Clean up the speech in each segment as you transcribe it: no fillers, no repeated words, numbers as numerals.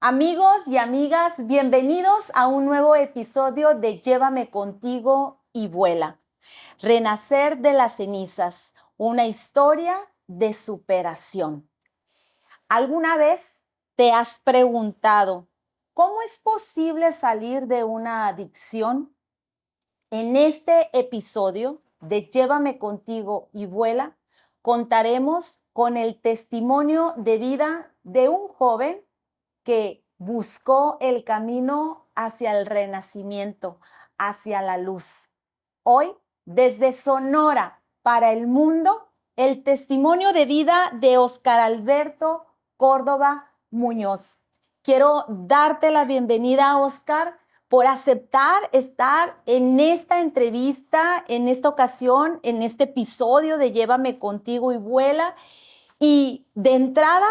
Amigos y amigas, bienvenidos a un nuevo episodio de Llévame contigo y vuela. Renacer de las cenizas, una historia de superación. ¿Alguna vez te has preguntado cómo es posible salir de una adicción? En este episodio de Llévame contigo y vuela, contaremos con el testimonio de vida de un joven que buscó el camino hacia el renacimiento, hacia la luz. Hoy, desde Sonora para el mundo, el testimonio de vida de Óscar Alberto Córdoba Muñoz. Quiero darte la bienvenida, Óscar, por aceptar estar en esta entrevista, en esta ocasión, en este episodio de Llévame contigo y vuela. Y de entrada,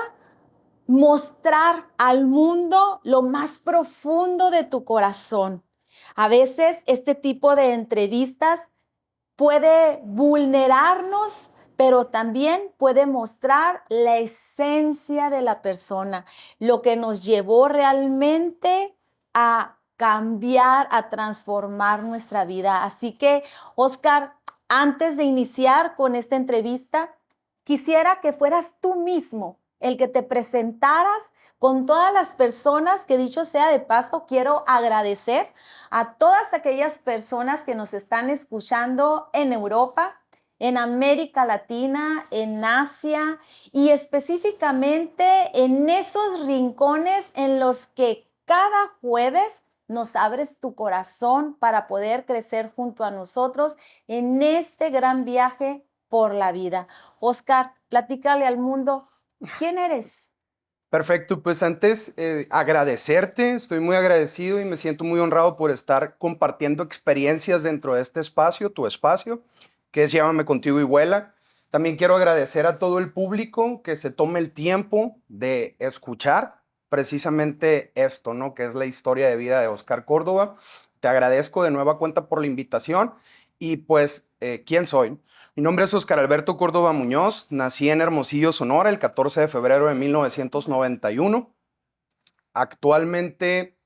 mostrar al mundo lo más profundo de tu corazón. A veces este tipo de entrevistas puede vulnerarnos, pero también puede mostrar la esencia de la persona, lo que nos llevó realmente a cambiar, a transformar nuestra vida. Así que, Óscar, antes de iniciar con esta entrevista, quisiera que fueras tú mismo el que te presentaras con todas las personas que, dicho sea de paso, quiero agradecer a todas aquellas personas que nos están escuchando en Europa, en América Latina, en Asia y específicamente en esos rincones en los que cada jueves nos abres tu corazón para poder crecer junto a nosotros en este gran viaje por la vida. Óscar, platícale al mundo, ¿quién eres? Perfecto, pues antes agradecerte, estoy muy agradecido y me siento muy honrado por estar compartiendo experiencias dentro de este espacio, tu espacio, que es Llévame contigo y vuela. También quiero agradecer a todo el público que se tome el tiempo de escuchar precisamente esto, ¿no? Que es la historia de vida de Óscar Córdoba. Te agradezco de nueva cuenta por la invitación y pues, ¿quién soy? Mi nombre es Óscar Alberto Córdoba Muñoz, nací en Hermosillo, Sonora, el 14 de febrero de 1991. Actualmente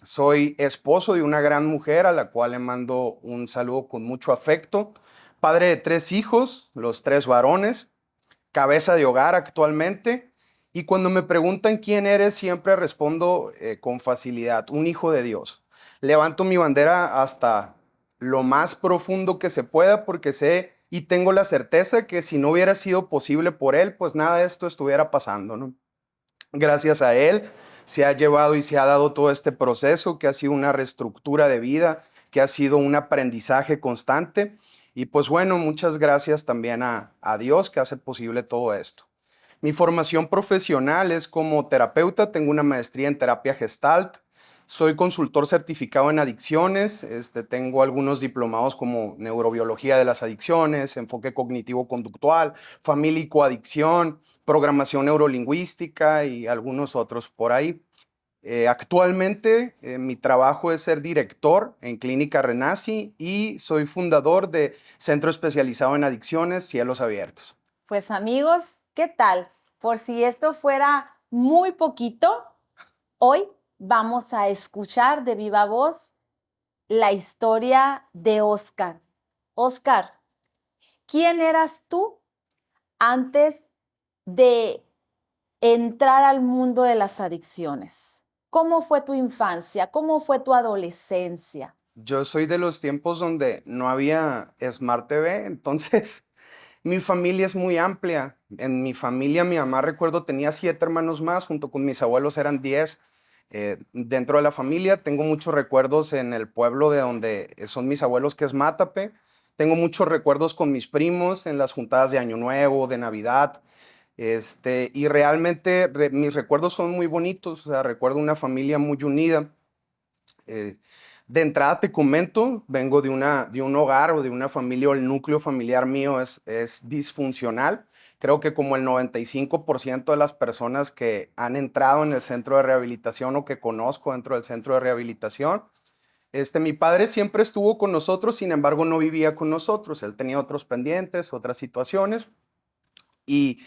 soy esposo de una gran mujer a la cual le mando un saludo con mucho afecto, padre de 3 hijos, los 3 varones, cabeza de hogar actualmente, y cuando me preguntan quién eres, siempre respondo con facilidad, un hijo de Dios. Levanto mi bandera hasta lo más profundo que se pueda porque sé y tengo la certeza que si no hubiera sido posible por Él, pues nada de esto estuviera pasando, ¿no? Gracias a Él se ha llevado y se ha dado todo este proceso que ha sido una reestructura de vida, que ha sido un aprendizaje constante. Y pues bueno, muchas gracias también a Dios que hace posible todo esto. Mi formación profesional es como terapeuta, tengo una maestría en terapia Gestalt, soy consultor certificado en adicciones, tengo algunos diplomados como neurobiología de las adicciones, enfoque cognitivo-conductual, familia y coadicción, programación neurolingüística y algunos otros por ahí. Actualmente mi trabajo es ser director en Clínica Renaci y soy fundador de Centro Especializado en Adicciones Cielos Abiertos. Pues amigos, ¿qué tal? Por si esto fuera muy poquito, hoy vamos a escuchar de viva voz la historia de Óscar. Óscar, ¿quién eras tú antes de entrar al mundo de las adicciones? ¿Cómo fue tu infancia? ¿Cómo fue tu adolescencia? Yo soy de los tiempos donde no había Smart TV, entonces mi familia es muy amplia. En mi familia, mi mamá, recuerdo, tenía 7 hermanos más, junto con mis abuelos eran 10. Dentro de la familia tengo muchos recuerdos en el pueblo de donde son mis abuelos, que es Mátape. Tengo muchos recuerdos con mis primos en las juntadas de Año Nuevo, de Navidad. Y realmente mis recuerdos son muy bonitos. O sea, recuerdo una familia muy unida. Eh, de entrada te comento, vengo de un hogar o de una familia, o el núcleo familiar mío es disfuncional. Creo que como el 95% de las personas que han entrado en el centro de rehabilitación o que conozco dentro del centro de rehabilitación, mi padre siempre estuvo con nosotros, sin embargo no vivía con nosotros. Él tenía otros pendientes, otras situaciones. Y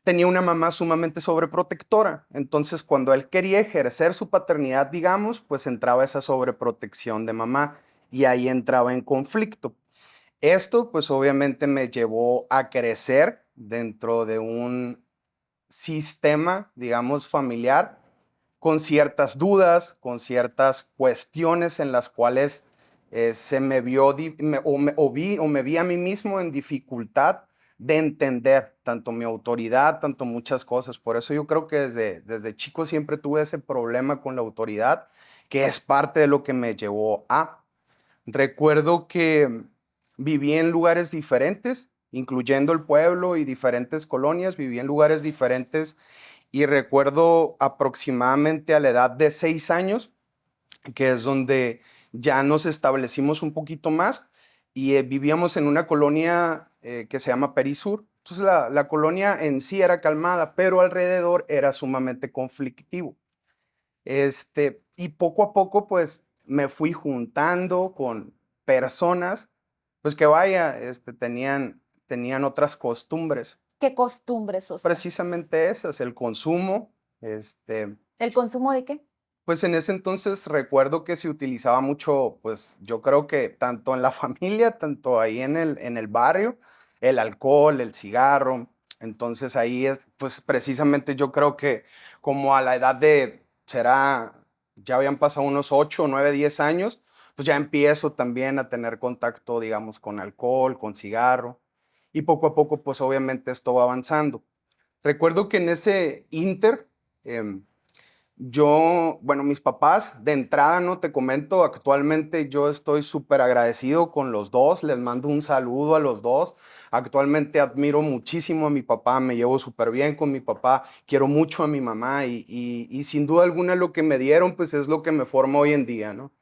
tenía una mamá sumamente sobreprotectora. Entonces, cuando él quería ejercer su paternidad, digamos, pues entraba esa sobreprotección de mamá y ahí entraba en conflicto. Esto, pues obviamente me llevó a crecer dentro de un sistema, digamos, familiar, con ciertas dudas, con ciertas cuestiones en las cuales se me vio o me vi a mí mismo en dificultad de entender tanto mi autoridad, tanto muchas cosas. Por eso yo creo que desde chico siempre tuve ese problema con la autoridad, que es parte de lo que me llevó a. Recuerdo que viví en lugares diferentes, incluyendo el pueblo y diferentes colonias, viví en lugares diferentes y recuerdo aproximadamente a la edad de 6 años, que es donde ya nos establecimos un poquito más y vivíamos en una colonia que se llama Perisur. Entonces la colonia en sí era calmada, pero alrededor era sumamente conflictivo. Y poco a poco, pues, me fui juntando con personas, pues que vaya, tenían otras costumbres, ¿Qué costumbres, Oscar? precisamente esas, el consumo, ¿El consumo de qué? pues en ese entonces recuerdo que se utilizaba mucho, pues yo creo que tanto en la familia, tanto ahí en el barrio, el alcohol, el cigarro. Entonces ahí es, pues precisamente yo creo que como a la edad de, ya habían pasado unos 8, 9, 10 años, pues ya empiezo también a tener contacto, digamos, con alcohol, con cigarro. Y poco a poco, pues obviamente esto va avanzando. Recuerdo que en ese inter, em, bueno, mis papás, de entrada, no te comento, actualmente yo estoy súper agradecido con los dos, les mando un saludo a los dos. Actualmente admiro muchísimo a mi papá, me llevo súper bien con mi papá, quiero mucho a mi mamá y sin duda alguna lo que me dieron, pues es lo que me forma hoy en día, ¿no?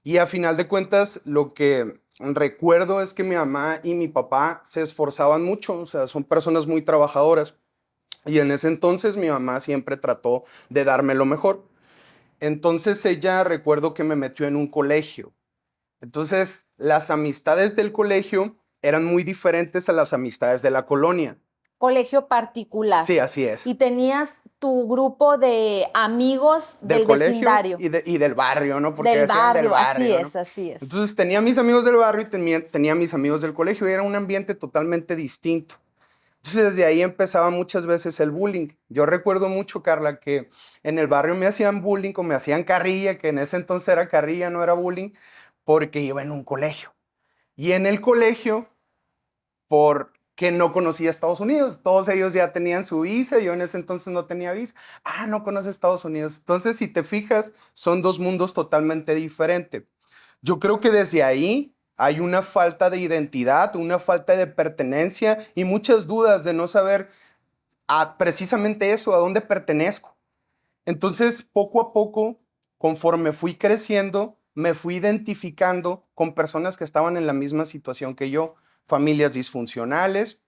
Y a final de cuentas, lo que recuerdo es que mi mamá y mi papá se esforzaban mucho, o sea, son personas muy trabajadoras. Y en ese entonces mi mamá siempre trató de darme lo mejor. Entonces ella recuerdo que me metió en un colegio. Entonces las amistades del colegio eran muy diferentes a las amistades de la colonia. Colegio particular. Sí, así es. Y tenías tu grupo de amigos Del del colegio vecindario, y del barrio, ¿no? Porque del decían del barrio, así barrio, ¿no? es, así es. Entonces tenía mis amigos del barrio y tenía mis amigos del colegio y era un ambiente totalmente distinto. Entonces desde ahí empezaba muchas veces el bullying. Yo recuerdo mucho, Carla, que en el barrio me hacían bullying o me hacían carrilla, que en ese entonces era carrilla, no era bullying, porque iba en un colegio. Y en el colegio, porque no conocía Estados Unidos. Todos ellos ya tenían su visa, yo en ese entonces no tenía visa. Ah, no conoce Estados Unidos. Entonces, si te fijas, son dos mundos totalmente diferentes. Yo creo que desde ahí hay una falta de identidad, una falta de pertenencia y muchas dudas de no saber precisamente eso, a dónde pertenezco. Entonces, poco a poco, conforme fui creciendo, me fui identificando con personas que estaban en la misma situación que yo, familias disfuncionales,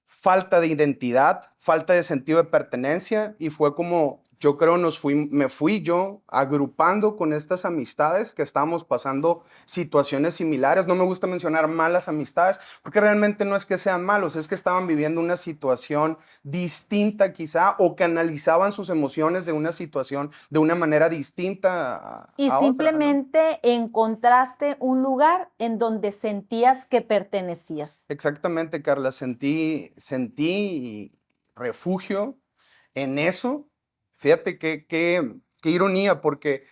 falta de identidad, falta de sentido de pertenencia y fue como yo creo me fui yo agrupando con estas amistades que estábamos pasando situaciones similares. No me gusta mencionar malas amistades porque realmente no es que sean malos, es que estaban viviendo una situación distinta quizá o canalizaban sus emociones de una situación de una manera distinta Y a otra, ¿no? simplemente encontraste un lugar en donde sentías que pertenecías. Exactamente, Carla, sentí refugio en eso. Fíjate qué ironía, porque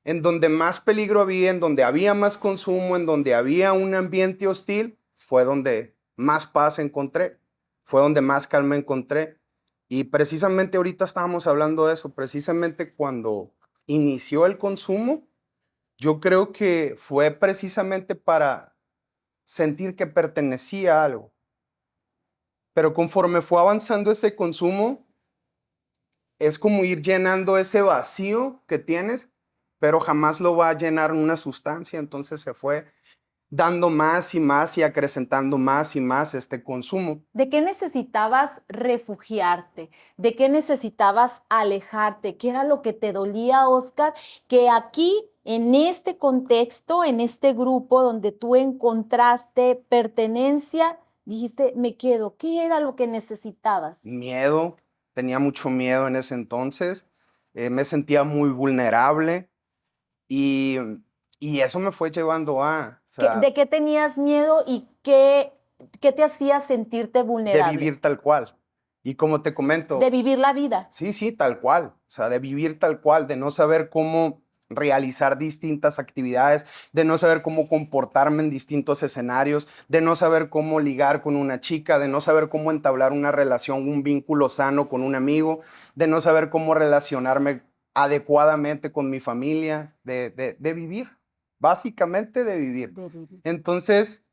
en donde más peligro había, en donde había más consumo, en donde había un ambiente hostil, fue donde más paz encontré, fue donde más calma encontré. Y precisamente ahorita estábamos hablando de eso, precisamente cuando inició el consumo, yo creo que fue precisamente para sentir que pertenecía a algo. Pero conforme fue avanzando ese consumo, es como ir llenando ese vacío que tienes, pero jamás lo va a llenar una sustancia. Entonces se fue dando más y más y acrecentando más y más este consumo. ¿De qué necesitabas refugiarte? ¿De qué necesitabas alejarte? ¿Qué era lo que te dolía, Oscar? Que aquí, en este contexto, en este grupo donde tú encontraste pertenencia, Dijiste, me quedo. ¿Qué era lo que necesitabas? Miedo, tenía mucho miedo en ese entonces, me sentía muy vulnerable y, y eso me fue llevando o sea, ¿De qué tenías miedo y qué te hacía sentirte de vulnerable? vivir tal cual. Y como te De comento, vivir la vida. sí, sí, tal cual. O sea, de vivir tal cual, de no saber cómo realizar distintas actividades, de no saber cómo comportarme en distintos escenarios, de no saber cómo ligar con una chica, de no saber cómo entablar una relación, un vínculo sano con un amigo, de no saber cómo relacionarme adecuadamente con mi familia, de vivir, básicamente de vivir. De vivir. Entonces,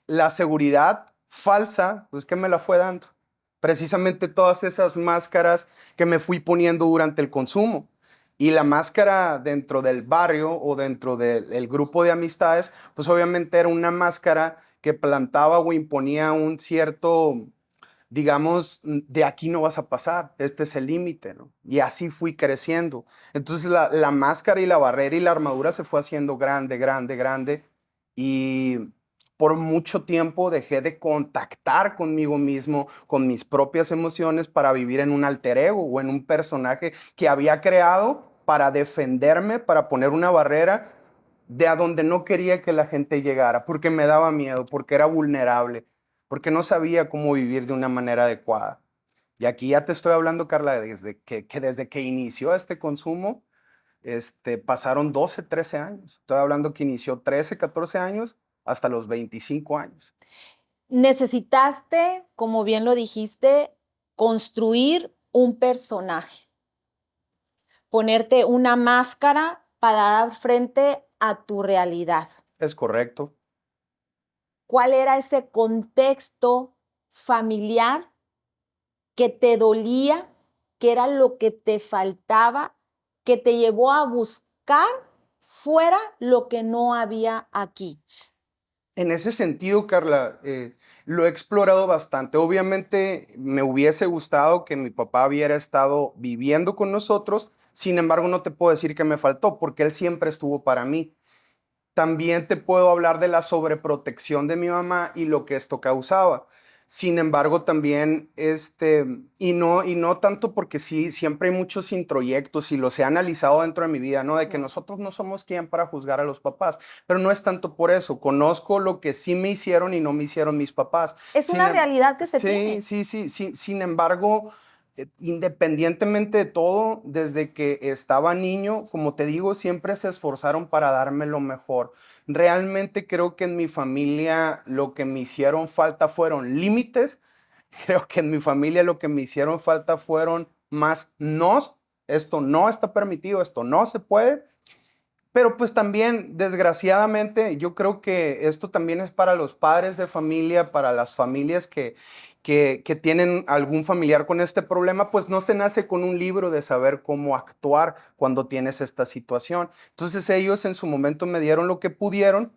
la seguridad falsa, pues, ¿qué me la fue dando? Precisamente todas esas máscaras que me fui poniendo durante el consumo. Y la máscara dentro del barrio o dentro del grupo de amistades, pues obviamente era una máscara que plantaba o imponía un cierto, digamos, de aquí no vas a pasar, este es el límite, ¿no? Y así fui creciendo. Entonces la máscara y la barrera y la armadura se fue haciendo grande, grande, grande. Y por mucho tiempo dejé de contactar conmigo mismo, con mis propias emociones, para vivir en un alter ego o en un personaje que había creado para defenderme, para poner una barrera de a donde no quería que la gente llegara, porque me daba miedo, porque era vulnerable, porque no sabía cómo vivir de una manera adecuada. Y aquí ya te estoy hablando, Carla, desde que inició este consumo, pasaron 12, 13 años. Estoy hablando que inició 13, 14 años hasta los 25 años. Necesitaste, como bien lo dijiste, construir un personaje, ponerte una máscara para dar frente a tu realidad. Es correcto. ¿Cuál era ese contexto familiar que te dolía, que era lo que te faltaba, que te llevó a buscar fuera lo que no había aquí? En ese sentido, Carla, lo he explorado bastante. Obviamente me hubiese gustado que mi papá hubiera estado viviendo con nosotros, sin embargo no te puedo decir que me faltó, porque él siempre estuvo para mí. También te puedo hablar de la sobreprotección de mi mamá y lo que esto causaba. Sin embargo, también, y no tanto porque sí, siempre hay muchos introyectos y los he analizado dentro de mi vida, ¿no? De que nosotros no somos quien para juzgar a los papás, pero no es tanto por eso. Conozco lo que sí me hicieron y no me hicieron mis papás. Es una realidad que se Sí, tiene. sí, sí, sí. Sin embargo, independientemente de todo, desde que estaba niño, como te digo, siempre se esforzaron para darme lo mejor. Realmente creo que en mi familia lo que me hicieron falta fueron límites. Creo que en mi familia lo que me hicieron falta fueron más no. Esto no está permitido, esto no se puede. Pero pues también, desgraciadamente, yo creo que esto también es para los padres de familia, para las familias que tienen algún familiar con este problema, pues no se nace con un libro de saber cómo actuar cuando tienes esta situación. Entonces ellos en su momento me dieron lo que pudieron.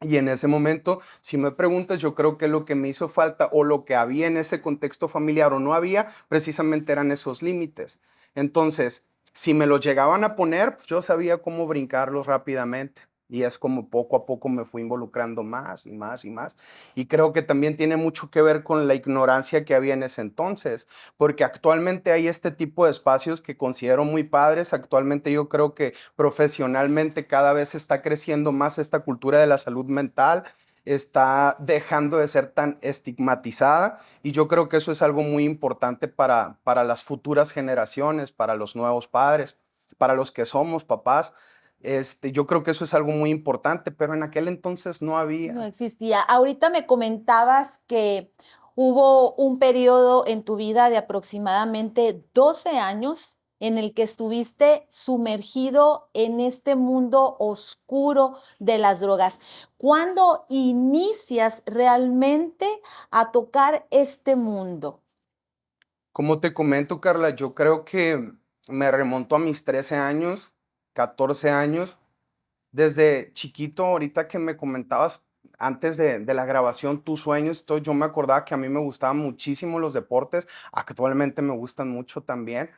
Y en ese momento, si me preguntas, yo creo que lo que me hizo falta o lo que había en ese contexto familiar o no había, precisamente eran esos límites. Entonces, si me los llegaban a poner, pues yo sabía cómo brincarlos rápidamente. Y es como poco a poco me fui involucrando más y más y más. Y creo que también tiene mucho que ver con la ignorancia que había en ese entonces, porque actualmente hay este tipo de espacios que considero muy padres. Actualmente yo creo que profesionalmente cada vez está creciendo más esta cultura de la salud mental, está dejando de ser tan estigmatizada y yo creo que eso es algo muy importante para las futuras generaciones, para los nuevos padres, para los que somos papás. Yo creo que eso es algo muy importante, pero en aquel entonces no No había. existía. Ahorita me comentabas que hubo un periodo en tu vida de aproximadamente 12 años en el que estuviste sumergido en este mundo oscuro de las drogas. ¿Cuándo inicias realmente a tocar este mundo? Como te comento, Carla, yo creo que me remonto a mis 13 años, 14 años. Desde chiquito, ahorita que me comentabas, antes de la grabación, tus sueños, todo, yo me acordaba que a mí me gustaban muchísimo los deportes, actualmente me gustan mucho también.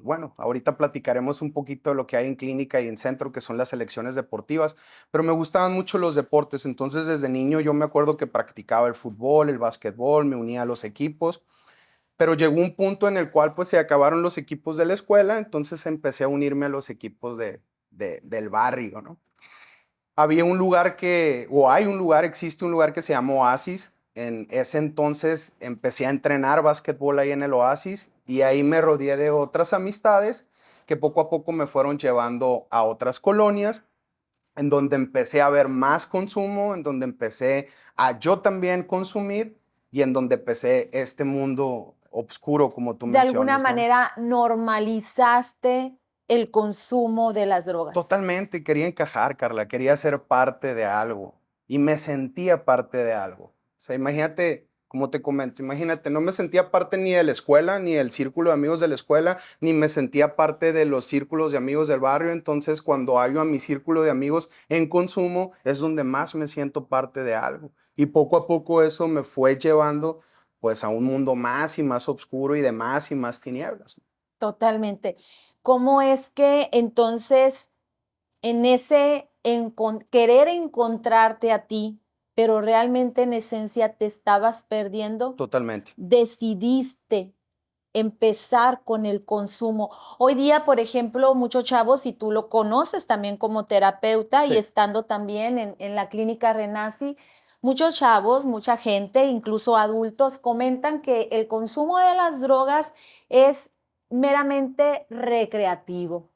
Bueno, ahorita platicaremos un poquito de lo que hay en clínica y en centro, que son las selecciones deportivas, pero me gustaban mucho los deportes, entonces desde niño yo me acuerdo que practicaba el fútbol, el básquetbol, me unía a los equipos, pero llegó un punto en el cual pues se acabaron los equipos de la escuela, entonces empecé a unirme a los equipos del barrio, ¿no? Había un lugar o hay un lugar, existe un lugar que se llama Oasis. En ese entonces empecé a entrenar básquetbol ahí en el Oasis y ahí me rodeé de otras amistades que poco a poco me fueron llevando a otras colonias en donde empecé a ver más consumo, en donde empecé a yo también consumir y en donde empecé este mundo oscuro, como tú De alguna mencionas, ¿no? manera normalizaste el consumo de las drogas. Totalmente, quería encajar, Carla, quería ser parte de algo y me sentía parte de algo. O sea, imagínate, como te comento, imagínate, no me sentía parte ni de la escuela, ni del círculo de amigos de la escuela, ni me sentía parte de los círculos de amigos del barrio. Entonces, cuando hallo a mi círculo de amigos en consumo, es donde más me siento parte de algo. Y poco a poco eso me fue llevando pues a un mundo más y más oscuro y de más y más tinieblas. Totalmente. ¿Cómo es que entonces en ese querer encontrarte a ti, pero realmente en esencia te estabas perdiendo, Totalmente. decidiste empezar con el consumo? Hoy día, por ejemplo, muchos chavos, y tú lo conoces también como terapeuta y Sí. estando también en la clínica Renaci, muchos chavos, mucha gente, incluso adultos, comentan que el consumo de las drogas es meramente recreativo.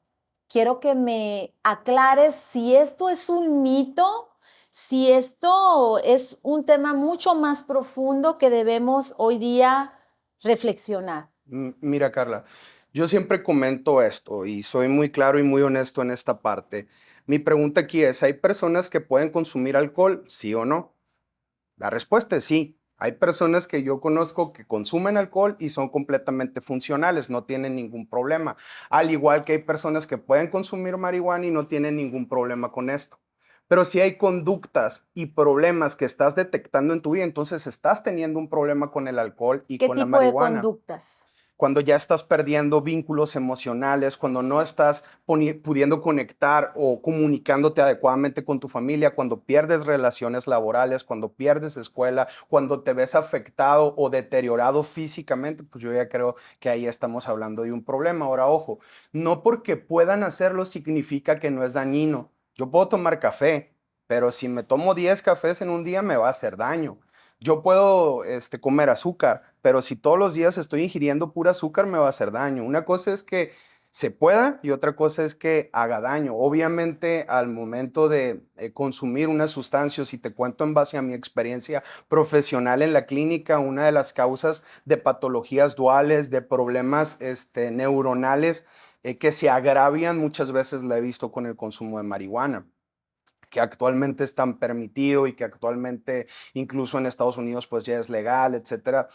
Quiero que me aclares si esto es un mito, si esto es un tema mucho más profundo que debemos hoy día reflexionar. Mira, Carla, yo siempre comento esto y soy muy claro y muy honesto en esta parte. Mi pregunta aquí es, ¿hay personas que pueden consumir alcohol? ¿Sí o no? La respuesta es sí. Hay personas que yo conozco que consumen alcohol y son completamente funcionales, no tienen ningún problema. Al igual que hay personas que pueden consumir marihuana y no tienen ningún problema con esto. Pero si hay conductas y problemas que estás detectando en tu vida, entonces estás teniendo un problema con el alcohol y ¿Qué con la tipo de marihuana. conductas? Cuando ya estás perdiendo vínculos emocionales, cuando no estás pudiendo conectar o comunicándote adecuadamente con tu familia, cuando pierdes relaciones laborales, cuando pierdes escuela, cuando te ves afectado o deteriorado físicamente, pues yo ya creo que ahí estamos hablando de un problema. Ahora, ojo, no porque puedan hacerlo significa que no es dañino. Yo puedo tomar café, pero si me tomo 10 cafés en un día me va a hacer daño. Yo puedo comer azúcar, pero si todos los días estoy ingiriendo pura azúcar me va a hacer daño. Una cosa es que se pueda y otra cosa es que haga daño. Obviamente al momento de consumir una sustancia, si te cuento en base a mi experiencia profesional en la clínica, una de las causas de patologías duales, de problemas neuronales que se agravian muchas veces la he visto con el consumo de marihuana, que actualmente es tan permitido y que actualmente incluso en Estados Unidos pues ya es legal, etcétera.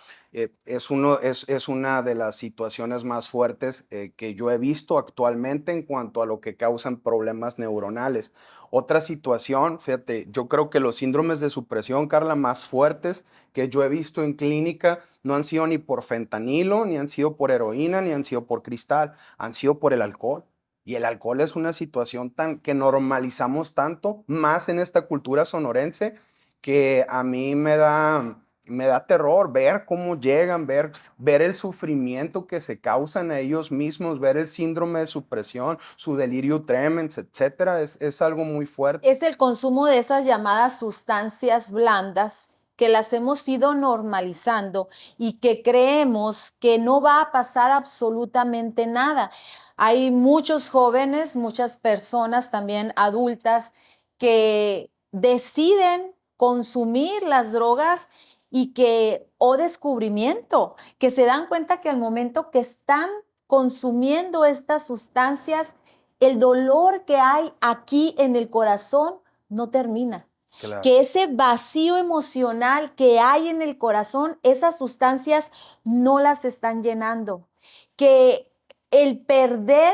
Es una de las situaciones más fuertes que yo he visto actualmente en cuanto a lo que causan problemas neuronales. Otra situación, fíjate, yo creo que los síndromes de supresión, Carla, más fuertes que yo he visto en clínica no han sido ni por fentanilo, ni han sido por heroína, ni han sido por cristal, han sido por el alcohol. Y el alcohol es una situación que normalizamos tanto, más en esta cultura sonorense, que a mí me da terror ver cómo llegan, ver el sufrimiento que se causan a ellos mismos, ver el síndrome de supresión, su delirio tremens, etcétera. Es algo muy fuerte. Es el consumo de estas llamadas sustancias blandas que las hemos ido normalizando y que creemos que no va a pasar absolutamente nada. Hay muchos jóvenes, muchas personas también adultas que deciden consumir las drogas y que, o descubrimiento, que se dan cuenta que al momento que están consumiendo estas sustancias, el dolor que hay aquí en el corazón no termina. Claro. Que ese vacío emocional que hay en el corazón, esas sustancias no las están llenando. Que el perder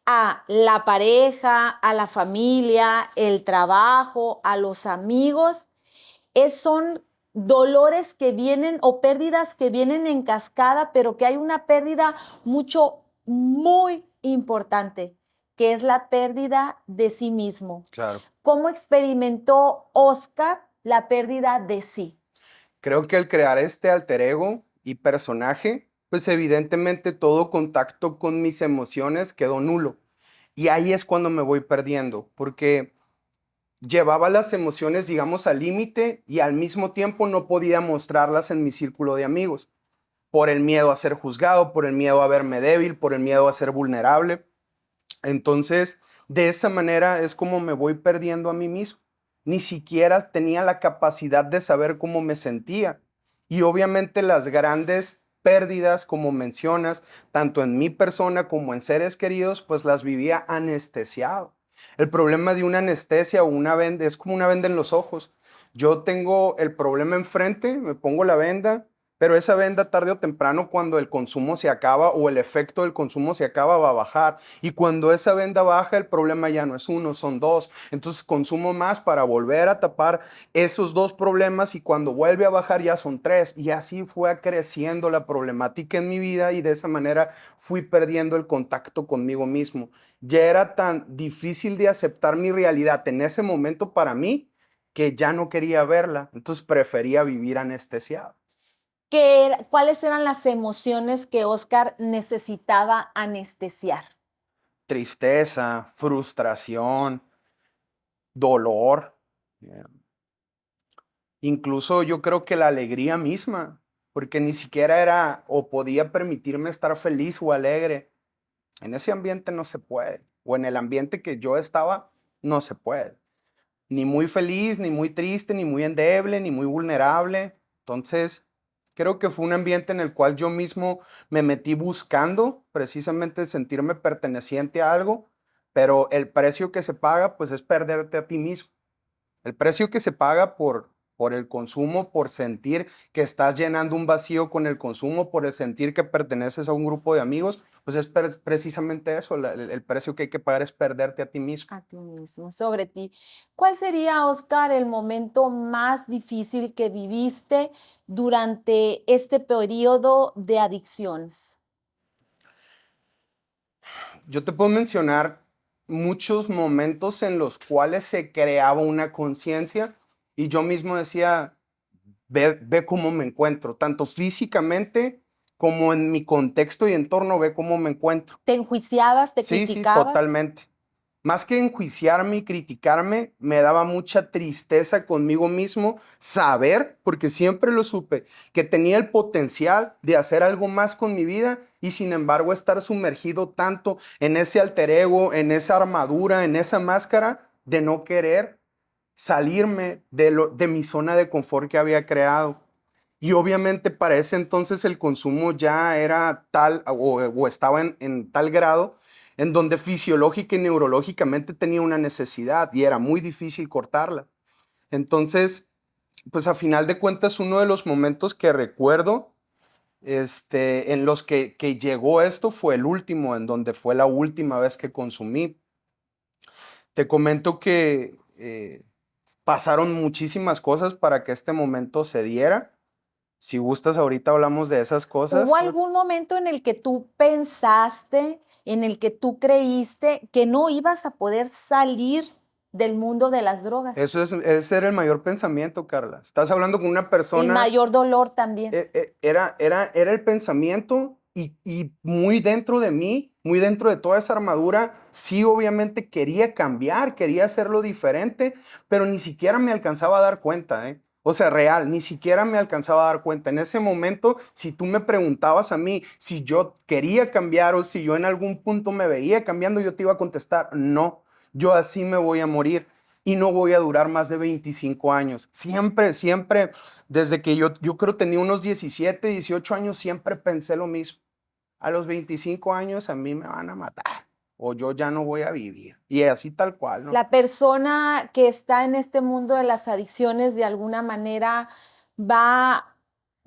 a la pareja, a la familia, el trabajo, a los amigos, son dolores que vienen o pérdidas que vienen en cascada, pero que hay una pérdida muy importante, que es la pérdida de sí mismo. Claro. ¿Cómo experimentó Oscar la pérdida de sí? Creo que al crear este alter ego y personaje, pues evidentemente todo contacto con mis emociones quedó nulo. Y ahí es cuando me voy perdiendo, porque llevaba las emociones, digamos, al límite y al mismo tiempo no podía mostrarlas en mi círculo de amigos, por el miedo a ser juzgado, por el miedo a verme débil, por el miedo a ser vulnerable. Entonces, de esa manera es como me voy perdiendo a mí mismo. Ni siquiera tenía la capacidad de saber cómo me sentía. Y obviamente las grandes pérdidas, como mencionas, tanto en mi persona como en seres queridos, pues las vivía anestesiado. El problema de una anestesia o una venda es como una venda en los ojos. Yo tengo el problema enfrente, me pongo la venda, pero esa venda tarde o temprano, cuando el consumo se acaba o el efecto del consumo se acaba, va a bajar. Y cuando esa venda baja, el problema ya no es uno, son dos. Entonces consumo más para volver a tapar esos dos problemas y cuando vuelve a bajar ya son tres. Y así fue creciendo la problemática en mi vida y de esa manera fui perdiendo el contacto conmigo mismo. Ya era tan difícil de aceptar mi realidad en ese momento para mí que ya no quería verla. Entonces prefería vivir anestesiado. ¿Cuáles eran las emociones que Oscar necesitaba anestesiar? Tristeza, frustración, dolor, eh, incluso yo creo que la alegría misma, porque ni siquiera era o podía permitirme estar feliz o alegre. En ese ambiente no se puede, o en el ambiente que yo estaba, no se puede. Ni muy feliz, ni muy triste, ni muy endeble, ni muy vulnerable. Entonces, creo que fue un ambiente en el cual yo mismo me metí buscando precisamente sentirme perteneciente a algo, pero el precio que se paga, pues es perderte a ti mismo. El precio que se paga por el consumo, por sentir que estás llenando un vacío con el consumo, por el sentir que perteneces a un grupo de amigos, pues es precisamente eso, el precio que hay que pagar es perderte a ti mismo. A ti mismo, sobre ti. ¿Cuál sería, Oscar, el momento más difícil que viviste durante este periodo de adicciones? Yo te puedo mencionar muchos momentos en los cuales se creaba una conciencia y yo mismo decía, ve cómo me encuentro, tanto físicamente como en mi contexto y entorno, ve cómo me encuentro. ¿Te enjuiciabas, te Sí, sí, criticabas? totalmente. Más que enjuiciarme y criticarme, me daba mucha tristeza conmigo mismo saber, porque siempre lo supe, que tenía el potencial de hacer algo más con mi vida y sin embargo estar sumergido tanto en ese alter ego, en esa armadura, en esa máscara de no querer salirme de mi zona de confort que había creado. Y obviamente para ese entonces el consumo ya era tal o estaba en tal grado en donde fisiológica y neurológicamente tenía una necesidad y era muy difícil cortarla. Entonces, pues a final de cuentas, uno de los momentos que recuerdo en los que llegó esto fue el último, en donde fue la última vez que consumí. Te comento que pasaron muchísimas cosas para que este momento se diera. Si gustas, ahorita hablamos de esas ¿Hubo cosas. algún momento en el que tú pensaste, en el que tú creíste que no ibas a poder salir del mundo de las drogas? Ese era el mayor pensamiento, Carla. Estás hablando con una El persona, mayor dolor también. era el pensamiento y muy dentro de mí, muy dentro de toda esa armadura, sí, obviamente quería cambiar, quería hacerlo diferente, pero ni siquiera me alcanzaba a dar cuenta, ¿eh? O sea, real, ni siquiera me alcanzaba a dar cuenta. En ese momento, si tú me preguntabas a mí si yo quería cambiar o si yo en algún punto me veía cambiando, yo te iba a contestar, no, yo así me voy a morir y no voy a durar más de 25 años. Siempre, siempre, desde que yo creo tenía unos 17, 18 años, siempre pensé lo mismo. A los 25 años a mí me van a matar o yo ya no voy a vivir. Y así tal cual, ¿no? La persona que está en este mundo de las adicciones de alguna manera va,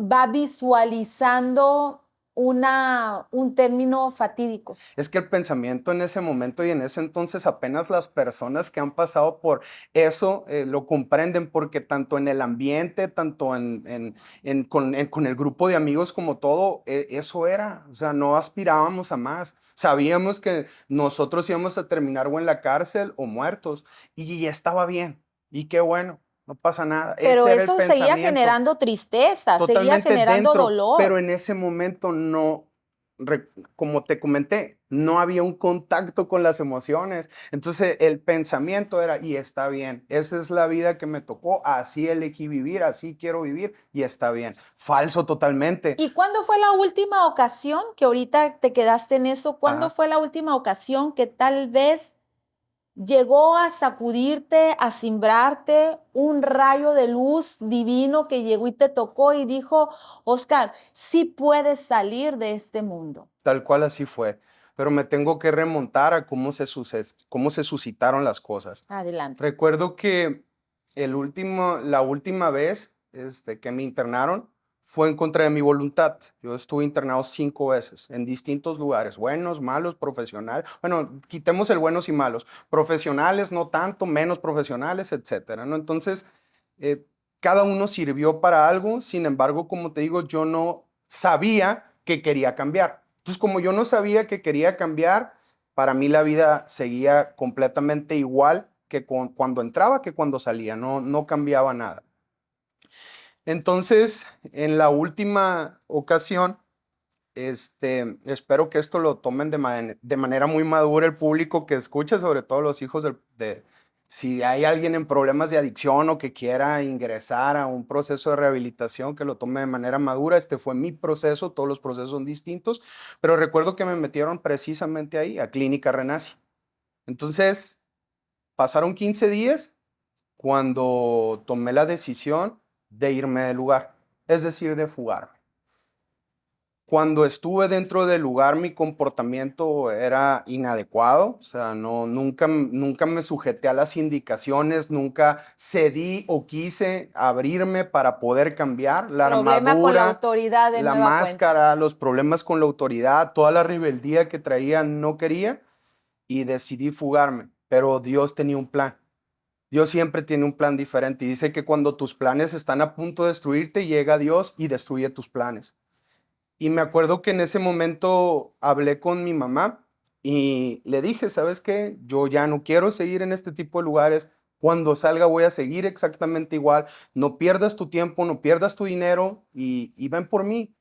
va visualizando un término fatídico. Es que el pensamiento en ese momento y en ese entonces apenas las personas que han pasado por eso lo comprenden porque tanto en el ambiente, tanto con el grupo de amigos como todo, eso era, o sea, no aspirábamos a más. Sabíamos que nosotros íbamos a terminar o en la cárcel o muertos y estaba bien y qué bueno, no pasa nada. Pero Ese era el eso seguía pensamiento. generando tristeza, seguía Totalmente generando dentro, pero dolor. en ese momento no, como te comenté, no había un contacto con las emociones. Entonces el pensamiento era, y está bien, esa es la vida que me tocó, así elegí vivir, así quiero vivir, y está bien. Falso totalmente. ¿Y cuándo fue la última ocasión que ahorita te quedaste en eso? ¿Cuándo Ajá. fue la última ocasión que tal vez llegó a sacudirte, a cimbrarte un rayo de luz divino que llegó y te tocó y dijo, Oscar, sí puedes salir de este mundo? Tal cual así fue. Pero me tengo que remontar a cómo se suscitaron las cosas. Adelante. Recuerdo que la última vez que me internaron fue en contra de mi voluntad. Yo estuve internado 5 veces en distintos lugares, buenos, malos, profesionales. Bueno, quitemos el buenos y malos. Profesionales, no tanto, menos profesionales, etcétera, ¿no? Entonces, eh, cada uno sirvió para algo. Sin embargo, como te digo, yo no sabía que quería cambiar. Entonces, como yo no sabía que quería cambiar, para mí la vida seguía completamente igual que cuando entraba que cuando salía, no cambiaba nada. Entonces, en la última ocasión, espero que esto lo tomen de manera muy madura el público que escucha, sobre todo los hijos si hay alguien en problemas de adicción o que quiera ingresar a un proceso de rehabilitación, que lo tome de manera madura. Este fue mi proceso, todos los procesos son distintos, pero recuerdo que me metieron precisamente ahí, a Clínica Renace. Entonces, pasaron 15 días cuando tomé la decisión de irme del lugar, es decir, de fugarme. Cuando estuve dentro del lugar, mi comportamiento era inadecuado, o sea, nunca me sujeté a las indicaciones, nunca cedí o quise abrirme para poder cambiar. La Problema con la armadura, autoridad de la nueva cuenta. máscara, los problemas con la autoridad, toda la rebeldía que traía, no quería y decidí fugarme, pero Dios tenía un plan. Dios siempre tiene un plan diferente y dice que cuando tus planes están a punto de destruirte, llega Dios y destruye tus planes. Y me acuerdo que en ese momento hablé con mi mamá y le dije, ¿sabes qué? Yo ya no quiero seguir en este tipo de lugares. Cuando salga voy a seguir exactamente igual. No pierdas tu tiempo, no pierdas tu dinero y ven por mí.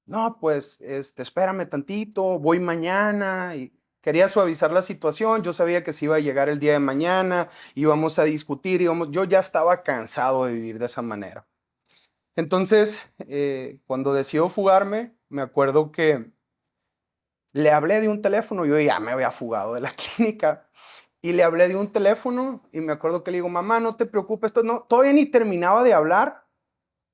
No, pues, espérame tantito, voy mañana. Y quería suavizar la situación. Yo sabía que se iba a llegar el día de mañana, íbamos a discutir, yo ya estaba cansado de vivir de esa manera. Entonces, cuando decido fugarme, me acuerdo que le hablé de un teléfono, yo ya me había fugado de la clínica, y le hablé de un teléfono y me acuerdo que le digo, mamá, no te preocupes, no, todavía ni terminaba de hablar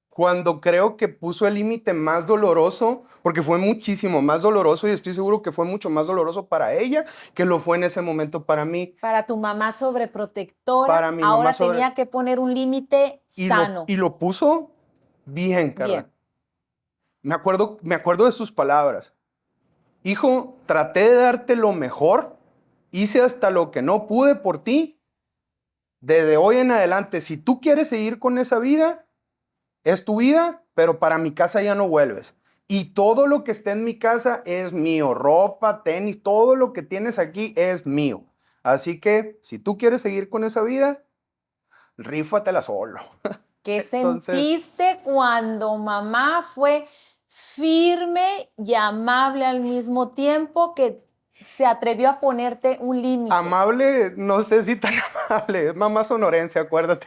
cuando creo que puso el límite más doloroso, porque fue muchísimo más doloroso y estoy seguro que fue mucho más doloroso para ella que lo fue en ese momento para mí, Para tu mamá sobreprotectora, para mi mamá ahora sobre... tenía que poner un límite sano. Y lo puso bien, Carla. Bien. Me acuerdo de sus palabras. Hijo, traté de darte lo mejor, hice hasta lo que no pude por ti. Desde hoy en adelante, si tú quieres seguir con esa vida, es tu vida, pero para mi casa ya no vuelves. Y todo lo que esté en mi casa es mío, ropa, tenis, todo lo que tienes aquí es mío. Así que si tú quieres seguir con esa vida, rífatela solo. ¿Qué Entonces, sentiste cuando mamá fue firme y amable al mismo tiempo que se atrevió a ponerte un límite? amable, no sé si tan amable, es mamá sonorense, acuérdate.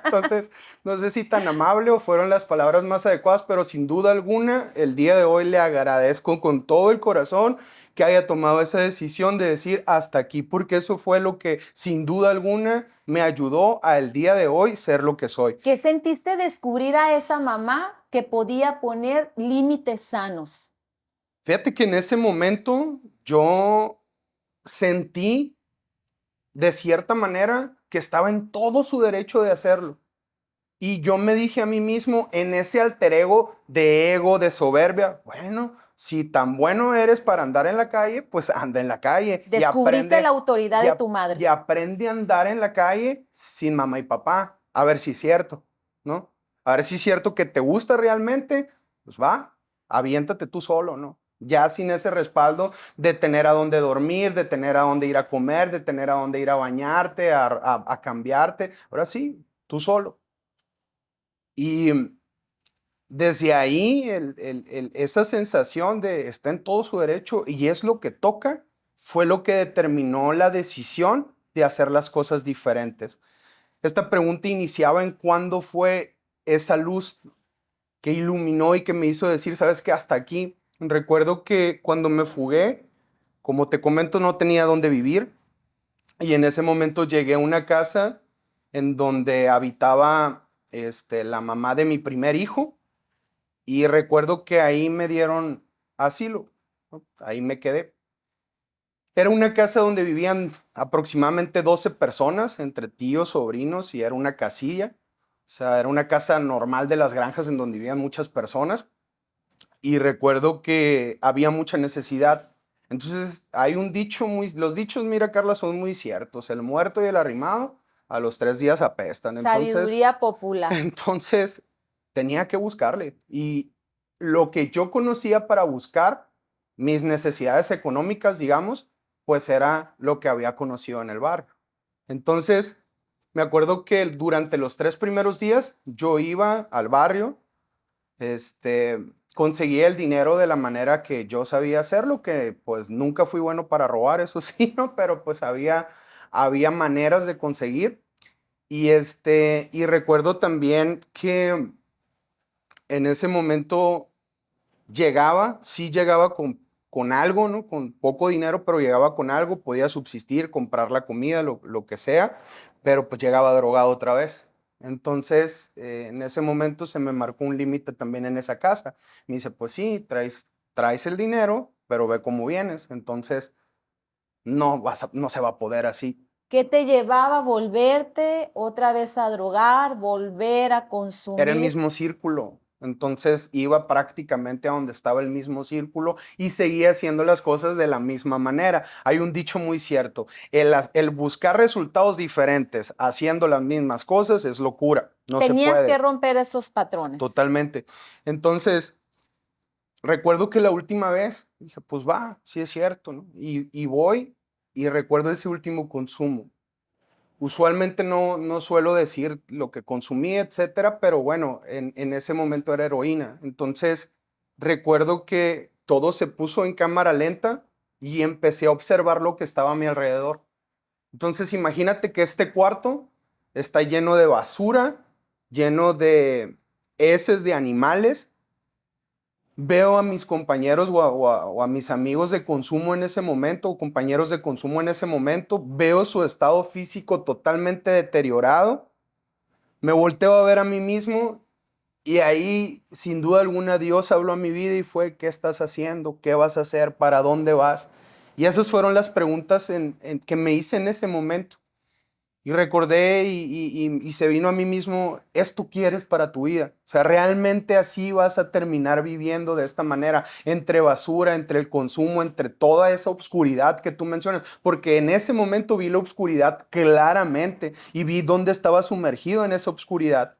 Entonces, no sé si tan amable o fueron las palabras más adecuadas, pero sin duda alguna, el día de hoy le agradezco con todo el corazón que haya tomado esa decisión de decir hasta aquí, porque eso fue lo que sin duda alguna me ayudó a el día de hoy ser lo que soy. ¿Qué sentiste descubrir a esa mamá que podía poner límites sanos? Fíjate que en ese momento yo sentí de cierta manera que estaba en todo su derecho de hacerlo. Y yo me dije a mí mismo, en ese alter ego, de soberbia, bueno, si tan bueno eres para andar en la calle, pues anda en la calle Descubriste la autoridad de tu y madre. aprende a andar en la calle sin mamá y papá, a ver si es cierto, ¿no? A ver si es cierto que te gusta realmente, pues va, aviéntate tú solo, ¿no? Ya sin ese respaldo de tener a dónde dormir, de tener a dónde ir a comer, de tener a dónde ir a bañarte, a cambiarte, ahora sí, tú solo. Y desde ahí, esa sensación de está en todo su derecho y es lo que toca, fue lo que determinó la decisión de hacer las cosas diferentes. Esta pregunta iniciaba en cuándo fue esa luz que iluminó y que me hizo decir, ¿sabes qué? Hasta aquí. Recuerdo que cuando me fugué, como te comento, no tenía dónde vivir y en ese momento llegué a una casa en donde habitaba la mamá de mi primer hijo. Y recuerdo que ahí me dieron asilo, ¿no? Ahí me quedé. Era una casa donde vivían aproximadamente 12 personas, entre tíos, sobrinos, y era una casilla. O sea, era una casa normal de las granjas en donde vivían muchas personas. Y recuerdo que había mucha necesidad. Entonces, hay un dicho los dichos, mira, Carla, son muy ciertos. El muerto y el arrimado a los 3 días apestan. Entonces, Sabiduría popular. entonces, tenía que buscarle. Y lo que yo conocía para buscar mis necesidades económicas, digamos, pues era lo que había conocido en el barrio. Entonces, me acuerdo que durante los 3 primeros días yo iba al barrio, conseguía el dinero de la manera que yo sabía hacerlo, que pues nunca fui bueno para robar, eso sí, ¿no? Pero pues había maneras de conseguir. Y recuerdo también que en ese momento sí llegaba con algo, ¿no? Con poco dinero, pero llegaba con algo, podía subsistir, comprar la comida, lo que sea, pero pues llegaba drogado otra vez. Entonces, en ese momento se me marcó un límite también en esa casa. Me dice, pues sí, traes el dinero, pero ve cómo vienes. Entonces, no se va a poder así. ¿Qué te llevaba a volverte otra vez a drogar, volver a Era el consumir? mismo círculo. Entonces iba prácticamente a donde estaba el mismo círculo y seguía haciendo las cosas de la misma manera. Hay un dicho muy cierto, el buscar resultados diferentes haciendo las mismas cosas es locura, no se Tenías que puede, romper esos patrones. totalmente. Entonces, recuerdo que la última vez dije, pues va, sí es cierto, ¿no? Y voy y recuerdo ese último consumo. Usualmente no suelo decir lo que consumí, etcétera, pero bueno, en ese momento era heroína. Entonces, recuerdo que todo se puso en cámara lenta y empecé a observar lo que estaba a mi alrededor. Entonces, imagínate que este cuarto está lleno de basura, lleno de heces de animales. Veo a mis compañeros o a mis amigos de consumo en ese momento, o compañeros de consumo en ese momento, veo su estado físico totalmente deteriorado, me volteo a ver a mí mismo y ahí, sin duda alguna, Dios habló a mi vida y fue, ¿qué estás haciendo? ¿Qué vas a hacer? ¿Para dónde vas? Y esas fueron las preguntas que me hice en ese momento. Y recordé y se vino a mí mismo, esto quieres para tu vida. O sea, realmente así vas a terminar viviendo de esta manera, entre basura, entre el consumo, entre toda esa obscuridad que tú mencionas. Porque en ese momento vi la obscuridad claramente y vi dónde estaba sumergido en esa obscuridad.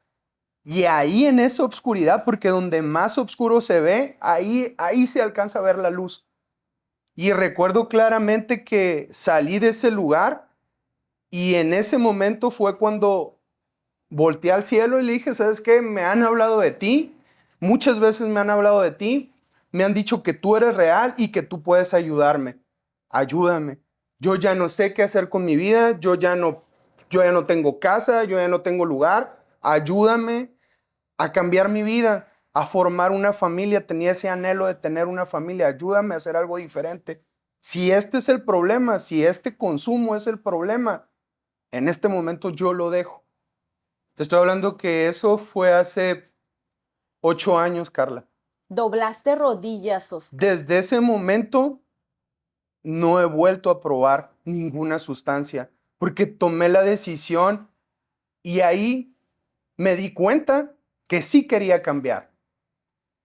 Y ahí en esa obscuridad, porque donde más oscuro se ve, ahí se alcanza a ver la luz. Y recuerdo claramente que salí de ese lugar y en ese momento fue cuando volteé al cielo y le dije, ¿sabes qué? Me han hablado de ti, muchas veces me han hablado de ti, me han dicho que tú eres real y que tú puedes ayudarme. Ayúdame. Yo ya no sé qué hacer con mi vida, yo ya no tengo casa, yo ya no tengo lugar. Ayúdame a cambiar mi vida, a formar una familia. Tenía ese anhelo de tener una familia. Ayúdame a hacer algo diferente. Si este es el problema, si este consumo es el problema, en este momento yo lo dejo. Te estoy hablando que eso fue hace 8 años, Carla. Doblaste rodillas, Oscar. Desde ese momento no he vuelto a probar ninguna sustancia porque tomé la decisión y ahí me di cuenta que sí quería cambiar.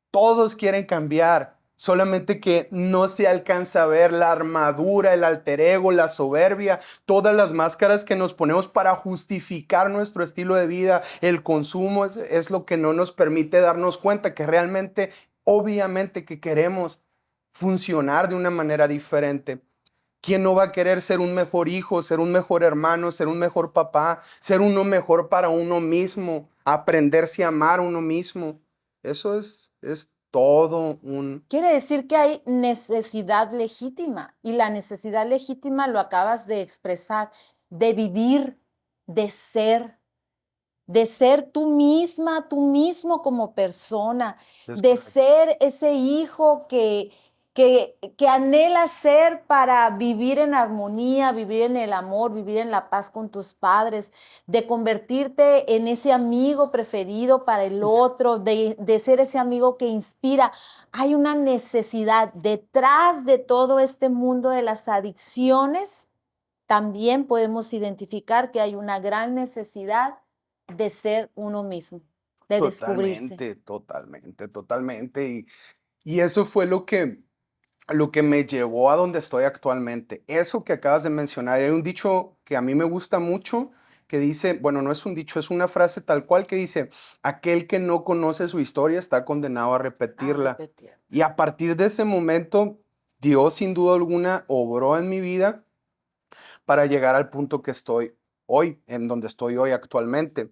Todos quieren cambiar, solamente que no se alcanza a ver la armadura, el alter ego, la soberbia, todas las máscaras que nos ponemos para justificar nuestro estilo de vida, el consumo, es lo que no nos permite darnos cuenta que realmente, obviamente que queremos funcionar de una manera diferente. ¿Quién no va a querer ser un mejor hijo, ser un mejor hermano, ser un mejor papá, ser uno mejor para uno mismo, aprenderse a amar a uno mismo? Eso es todo un... Quiere decir que hay necesidad legítima y la necesidad legítima lo acabas de expresar, de vivir, de ser tú misma, tú mismo como persona, Es de correcto. ser ese hijo que anhela ser para vivir en armonía, vivir en el amor, vivir en la paz con tus padres, de convertirte en ese amigo preferido para el otro, de ser ese amigo que inspira. Hay una necesidad detrás de todo este mundo de las adicciones. También podemos identificar que hay una gran necesidad de ser uno mismo, de descubrirse. Totalmente, totalmente, totalmente. Y eso fue lo que me llevó a donde estoy actualmente. Eso que acabas de mencionar, hay un dicho que a mí me gusta mucho, que dice, bueno, no es un dicho, es una frase tal cual que dice, aquel que no conoce su historia está condenado a A repetirla. repetir. Y a partir de ese momento, Dios sin duda alguna obró en mi vida para llegar al punto que estoy hoy, en donde estoy hoy actualmente.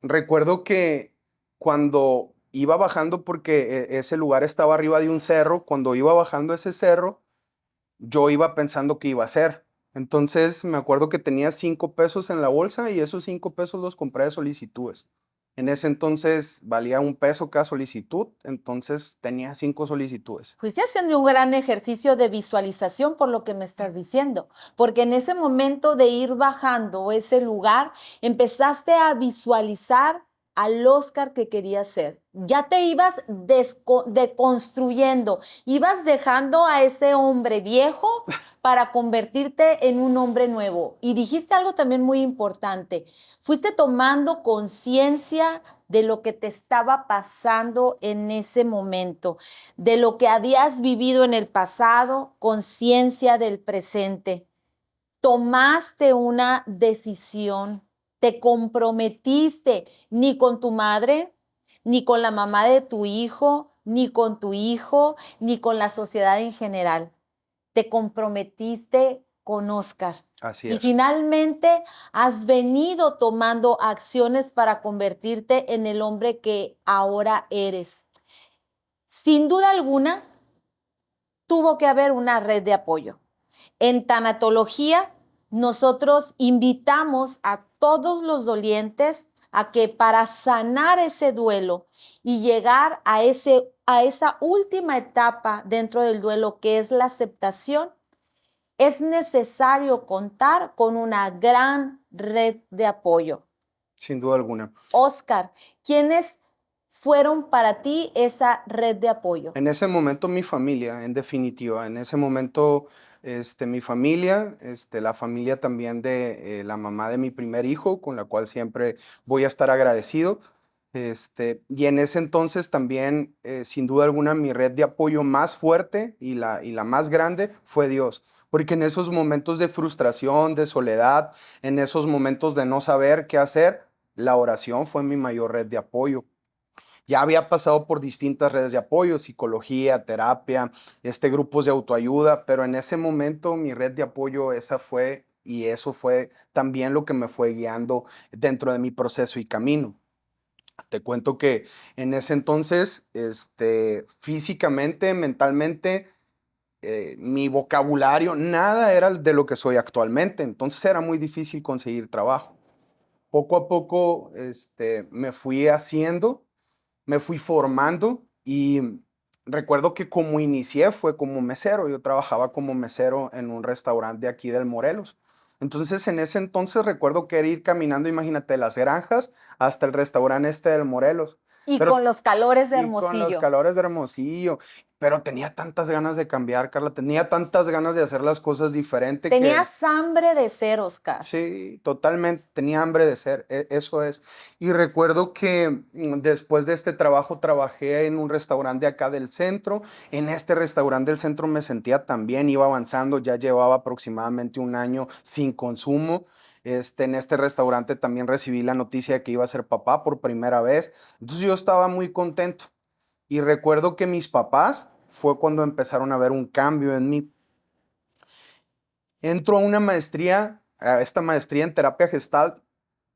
Recuerdo que cuando iba bajando, porque ese lugar estaba arriba de un cerro, cuando iba bajando ese cerro, yo iba pensando qué iba a hacer. Entonces me acuerdo que tenía 5 pesos en la bolsa y esos 5 pesos los compré de solicitudes. En ese entonces valía 1 peso cada solicitud, entonces tenía 5 solicitudes. Fuiste haciendo un gran ejercicio de visualización por lo que me estás diciendo, porque en ese momento de ir bajando ese lugar, empezaste a visualizar al Oscar que querías ser. Ya te ibas deconstruyendo, ibas dejando a ese hombre viejo para convertirte en un hombre nuevo. Y dijiste algo también muy importante, fuiste tomando conciencia de lo que te estaba pasando en ese momento, de lo que habías vivido en el pasado, conciencia del presente. Tomaste una decisión, te comprometiste ni con tu madre, ni con la mamá de tu hijo, ni con tu hijo, ni con la sociedad en general. Te comprometiste con Oscar. Así Y es. finalmente has venido tomando acciones para convertirte en el hombre que ahora eres. Sin duda alguna, tuvo que haber una red de apoyo. En tanatología, nosotros invitamos a todos los dolientes a que para sanar ese duelo y llegar a esa última etapa dentro del duelo, que es la aceptación, es necesario contar con una gran red de apoyo. Sin duda alguna. Oscar, ¿quiénes fueron para ti esa red de apoyo? En ese momento mi familia, en definitiva, en ese momento mi familia, la familia también de la mamá de mi primer hijo, con la cual siempre voy a estar agradecido. Y en ese entonces también, sin duda alguna, mi red de apoyo más fuerte y la más grande fue Dios. Porque en esos momentos de frustración, de soledad, en esos momentos de no saber qué hacer, la oración fue mi mayor red de apoyo. Ya había pasado por distintas redes de apoyo, psicología, terapia, grupos de autoayuda, pero en ese momento mi red de apoyo esa fue y eso fue también lo que me fue guiando dentro de mi proceso y camino. Te cuento que en ese entonces, físicamente, mentalmente, mi vocabulario, nada era de lo que soy actualmente, entonces era muy difícil conseguir trabajo. Poco a poco, me fui haciendo, me fui formando y recuerdo que como inicié fue como mesero. Yo trabajaba como mesero en un restaurante de aquí del Morelos. Entonces en ese entonces recuerdo que era ir caminando, imagínate, las granjas hasta el restaurante del Morelos. Y Pero con los calores de y con los Hermosillo. calores de Hermosillo, pero tenía tantas ganas de cambiar, Carla, tenía tantas ganas de hacer las cosas diferente que Tenías hambre de ser, Oscar. sí, totalmente, tenía hambre de ser, eso es. Y recuerdo que después de este trabajo trabajé en un restaurante acá del centro. En este restaurante del centro me sentía tan bien, iba avanzando, ya llevaba aproximadamente un año sin consumo. En este restaurante también recibí la noticia de que iba a ser papá por primera vez. Entonces yo estaba muy contento. Y recuerdo que mis papás fue cuando empezaron a ver un cambio en mí. Entro a una maestría, a esta maestría en terapia gestal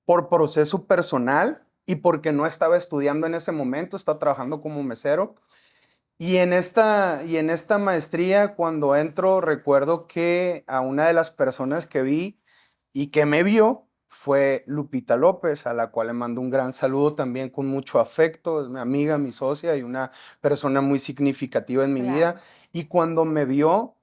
por proceso personal y porque no estaba estudiando en ese momento, estaba trabajando como mesero. Y en esta maestría, cuando entro, recuerdo que a una de las personas que vi y que me vio fue Lupita López, a la cual le mando un gran saludo también con mucho afecto. Es mi amiga, mi socia y una persona muy significativa en mi vida. Claro. Y cuando me vio,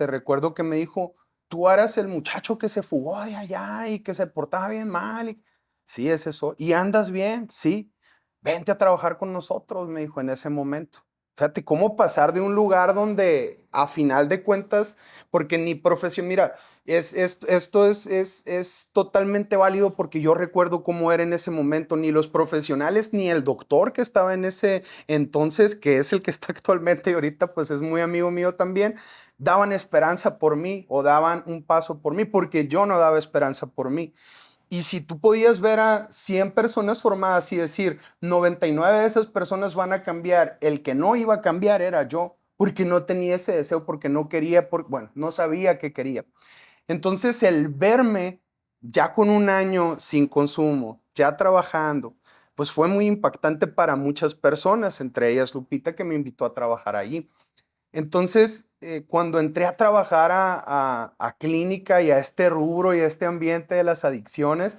recuerdo que me dijo, tú eras el muchacho que se fugó de allá y que se portaba bien mal. Sí, es eso. ¿Y andas bien? Sí. Vente a trabajar con nosotros, me dijo en ese momento. Fíjate cómo pasar de un lugar donde a final de cuentas, porque ni profesión, mira, esto es totalmente válido porque yo recuerdo cómo era en ese momento, ni los profesionales, ni el doctor que estaba en ese entonces, que es el que está actualmente y ahorita pues es muy amigo mío también, daban esperanza por mí o daban un paso por mí porque yo no daba esperanza por mí. Y si tú podías ver a 100 personas formadas y decir 99 de esas personas van a cambiar, el que no iba a cambiar era yo, porque no tenía ese deseo, porque no quería, bueno, no sabía que quería. Entonces el verme ya con un año sin consumo, ya trabajando, pues fue muy impactante para muchas personas, entre ellas Lupita, que me invitó a trabajar allí. Entonces, cuando entré a trabajar a clínica y a este rubro y a este ambiente de las adicciones,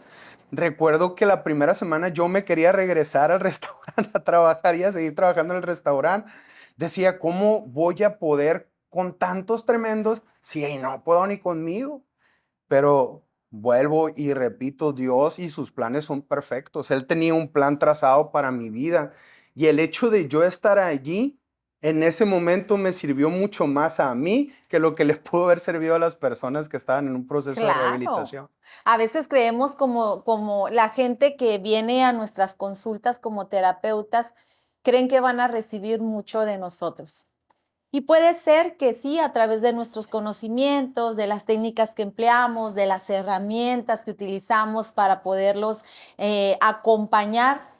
recuerdo que la primera semana yo me quería regresar al restaurante a trabajar y a seguir trabajando en el restaurante. Decía, ¿cómo voy a poder con tantos tremendos si no puedo ni conmigo? Pero vuelvo y repito, Dios y sus planes son perfectos. Él tenía un plan trazado para mi vida y el hecho de yo estar allí en ese momento me sirvió mucho más a mí que lo que les pudo haber servido a las personas que estaban en un proceso de Claro. rehabilitación. A veces creemos como la gente que viene a nuestras consultas como terapeutas, creen que van a recibir mucho de nosotros. Y puede ser que sí, a través de nuestros conocimientos, de las técnicas que empleamos, de las herramientas que utilizamos para poderlos acompañar,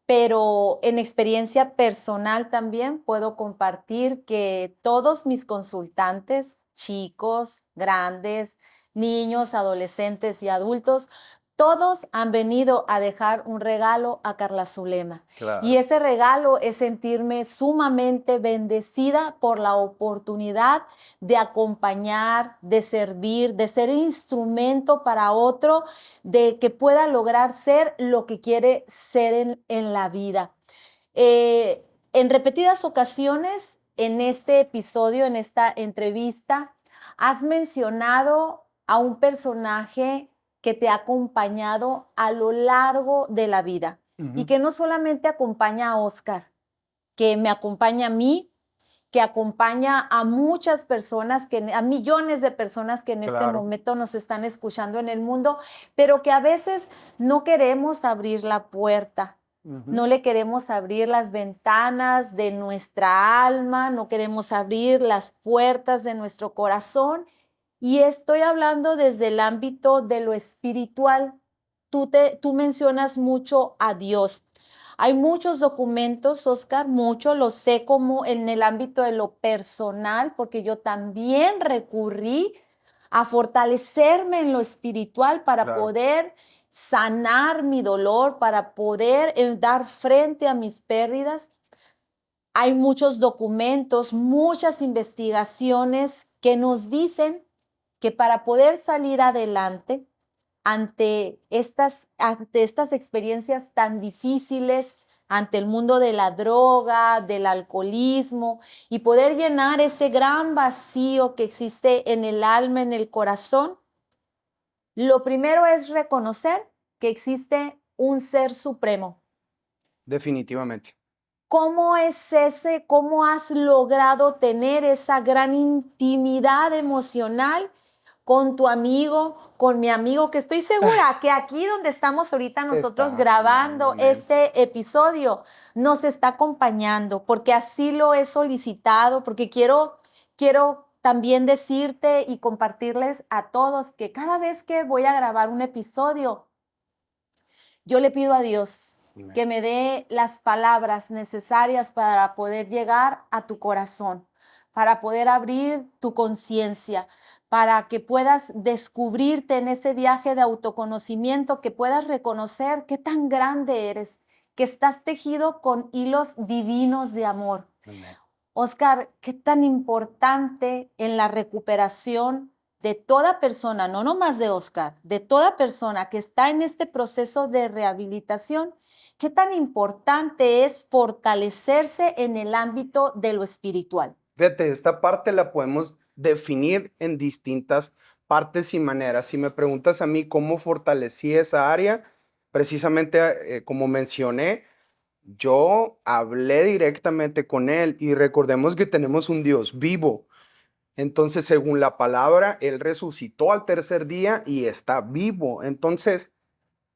pero en experiencia personal también puedo compartir que todos mis consultantes, chicos, grandes, niños, adolescentes y adultos, todos han venido a dejar un regalo a Carla Zulema. Y Claro, ese regalo es sentirme sumamente bendecida por la oportunidad de acompañar, de servir, de ser instrumento para otro, de que pueda lograr ser lo que quiere ser en la vida. En repetidas ocasiones, en este episodio, en esta entrevista, has mencionado a un personaje que te ha acompañado a lo largo de la vida y ujú, que no solamente acompaña a Oscar, que me acompaña a mí, que acompaña a muchas personas, a millones de personas que en este claro, momento nos están escuchando en el mundo, pero que a veces no queremos abrir la puerta, ujú, no le queremos abrir las ventanas de nuestra alma, no queremos abrir las puertas de nuestro corazón. Y estoy hablando desde el ámbito de lo espiritual. Tú mencionas mucho a Dios. Hay muchos documentos, Oscar, mucho, lo sé como en el ámbito de lo personal, porque yo también recurrí a fortalecerme en lo espiritual para claro. poder sanar mi dolor, para poder dar frente a mis pérdidas. Hay muchos documentos, muchas investigaciones que nos dicen que para poder salir adelante ante estas experiencias tan difíciles, ante el mundo de la droga, del alcoholismo, y poder llenar ese gran vacío que existe en el alma, en el corazón, lo primero es reconocer que existe un ser supremo, definitivamente. ¿Cómo has logrado tener esa gran intimidad emocional con tu amigo, con mi amigo, que estoy segura que aquí donde estamos ahorita nosotros Está, grabando amén. este episodio nos está acompañando, porque así lo he solicitado, porque quiero también decirte y compartirles a todos que cada vez que voy a grabar un episodio, yo le pido a Dios Amén. que me dé las palabras necesarias para poder llegar a tu corazón, para poder abrir tu conciencia, para que puedas descubrirte en ese viaje de autoconocimiento, que puedas reconocer qué tan grande eres, que estás tejido con hilos divinos de amor. Amén. Oscar, qué tan importante en la recuperación de toda persona, no nomás de Oscar, de toda persona que está en este proceso de rehabilitación, qué tan importante es fortalecerse en el ámbito de lo espiritual. Fíjate, esta parte la podemos definir en distintas partes y maneras. Si me preguntas a mí cómo fortalecí esa área, precisamente como mencioné, yo hablé directamente con él y recordemos que tenemos un Dios vivo. Entonces, según la palabra, él resucitó al tercer día y está vivo. Entonces,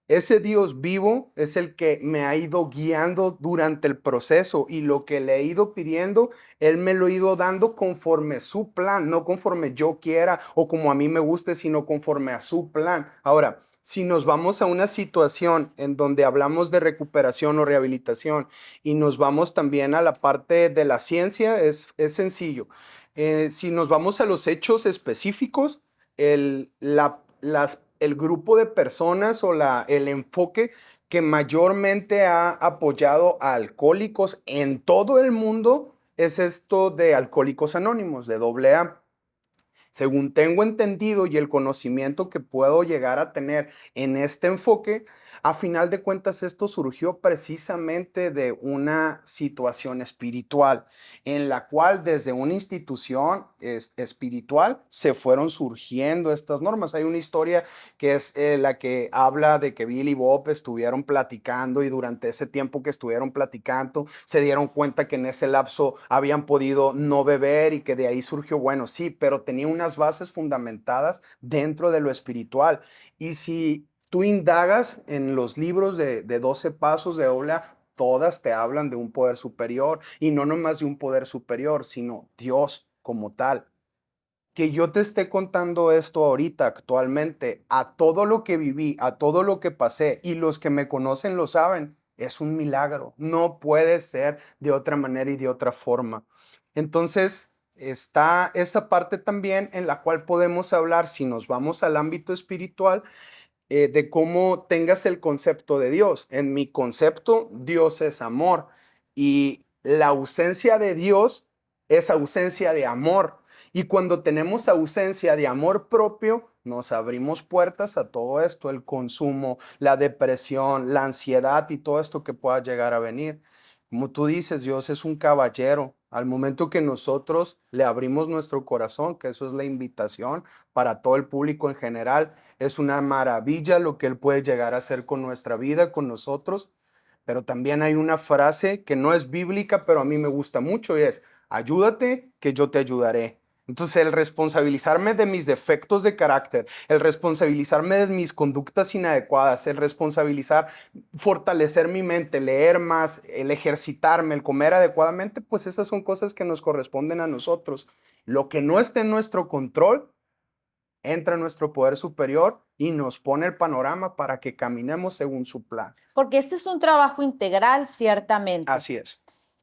ese Dios vivo es el que me ha ido guiando durante el proceso y lo que le he ido pidiendo, Él me lo ha ido dando conforme su plan, no conforme yo quiera o como a mí me guste, sino conforme a su plan. Ahora, si nos vamos a una situación en donde hablamos de recuperación o rehabilitación y nos vamos también a la parte de la ciencia, es sencillo. Si nos vamos a los hechos específicos, el grupo de personas o el enfoque que mayormente ha apoyado a alcohólicos en todo el mundo es esto de Alcohólicos Anónimos, de AA. Según tengo entendido y el conocimiento que puedo llegar a tener en este enfoque, a final de cuentas esto surgió precisamente de una situación espiritual en la cual desde una institución espiritual se fueron surgiendo estas normas. Hay una historia que es la que habla de que Bill y Bob estuvieron platicando y durante ese tiempo que estuvieron platicando se dieron cuenta que en ese lapso habían podido no beber y que de ahí surgió, bueno, sí, pero tenía unas bases fundamentadas dentro de lo espiritual. Y si tú indagas en los libros de 12 pasos de Obla, todas te hablan de un poder superior y no nomás de un poder superior, sino Dios como tal. Que yo te esté contando esto ahorita, actualmente, a todo lo que viví, a todo lo que pasé y los que me conocen lo saben, es un milagro. No puede ser de otra manera y de otra forma. Entonces, está esa parte también en la cual podemos hablar, si nos vamos al ámbito espiritual, de cómo tengas el concepto de Dios. En mi concepto, Dios es amor y la ausencia de Dios es ausencia de amor. Y cuando tenemos ausencia de amor propio, nos abrimos puertas a todo esto, el consumo, la depresión, la ansiedad y todo esto que pueda llegar a venir. Como tú dices, Dios es un caballero. Al momento que nosotros le abrimos nuestro corazón, que eso es la invitación para todo el público en general, es una maravilla lo que Él puede llegar a hacer con nuestra vida, con nosotros. Pero también hay una frase que no es bíblica, pero a mí me gusta mucho y es, ayúdate que yo te ayudaré. Entonces, el responsabilizarme de mis defectos de carácter, el responsabilizarme de mis conductas inadecuadas, el responsabilizar, fortalecer mi mente, leer más, el ejercitarme, el comer adecuadamente, pues esas son cosas que nos corresponden a nosotros. Lo que no esté en nuestro control, entra en nuestro poder superior y nos pone el panorama para que caminemos según su plan. Porque este es un trabajo integral, ciertamente. Así es.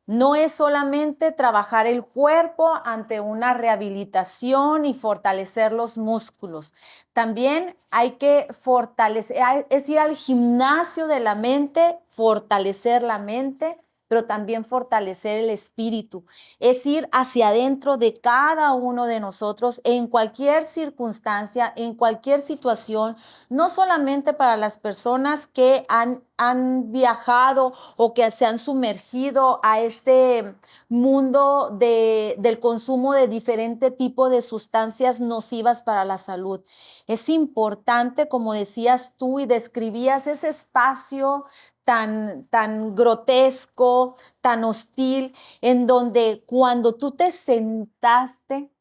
No es solamente trabajar el cuerpo ante una rehabilitación y fortalecer los músculos. También hay que fortalecer, es ir al gimnasio de la mente, fortalecer la mente, pero también fortalecer el espíritu. Es ir hacia adentro de cada uno de nosotros en cualquier circunstancia, en cualquier situación, no solamente para las personas que han han viajado o que se han sumergido a este mundo del consumo de diferente tipo de sustancias nocivas para la salud. Es importante, como decías tú y describías ese espacio tan grotesco, tan hostil, en donde cuando tú te sentaste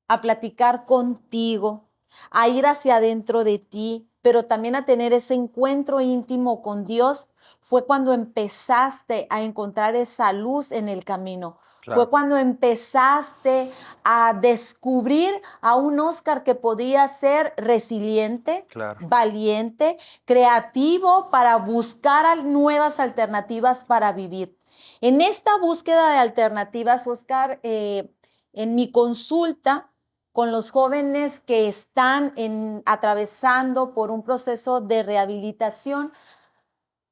a platicar contigo, a ir hacia adentro de ti, pero también a tener ese encuentro íntimo con Dios, fue cuando empezaste a encontrar esa luz en el camino. Fue Claro, cuando empezaste a descubrir a un Oscar que podía ser resiliente, claro. valiente, creativo para buscar nuevas alternativas para vivir. En esta búsqueda de alternativas, Oscar, en mi consulta con los jóvenes que están atravesando por un proceso de rehabilitación,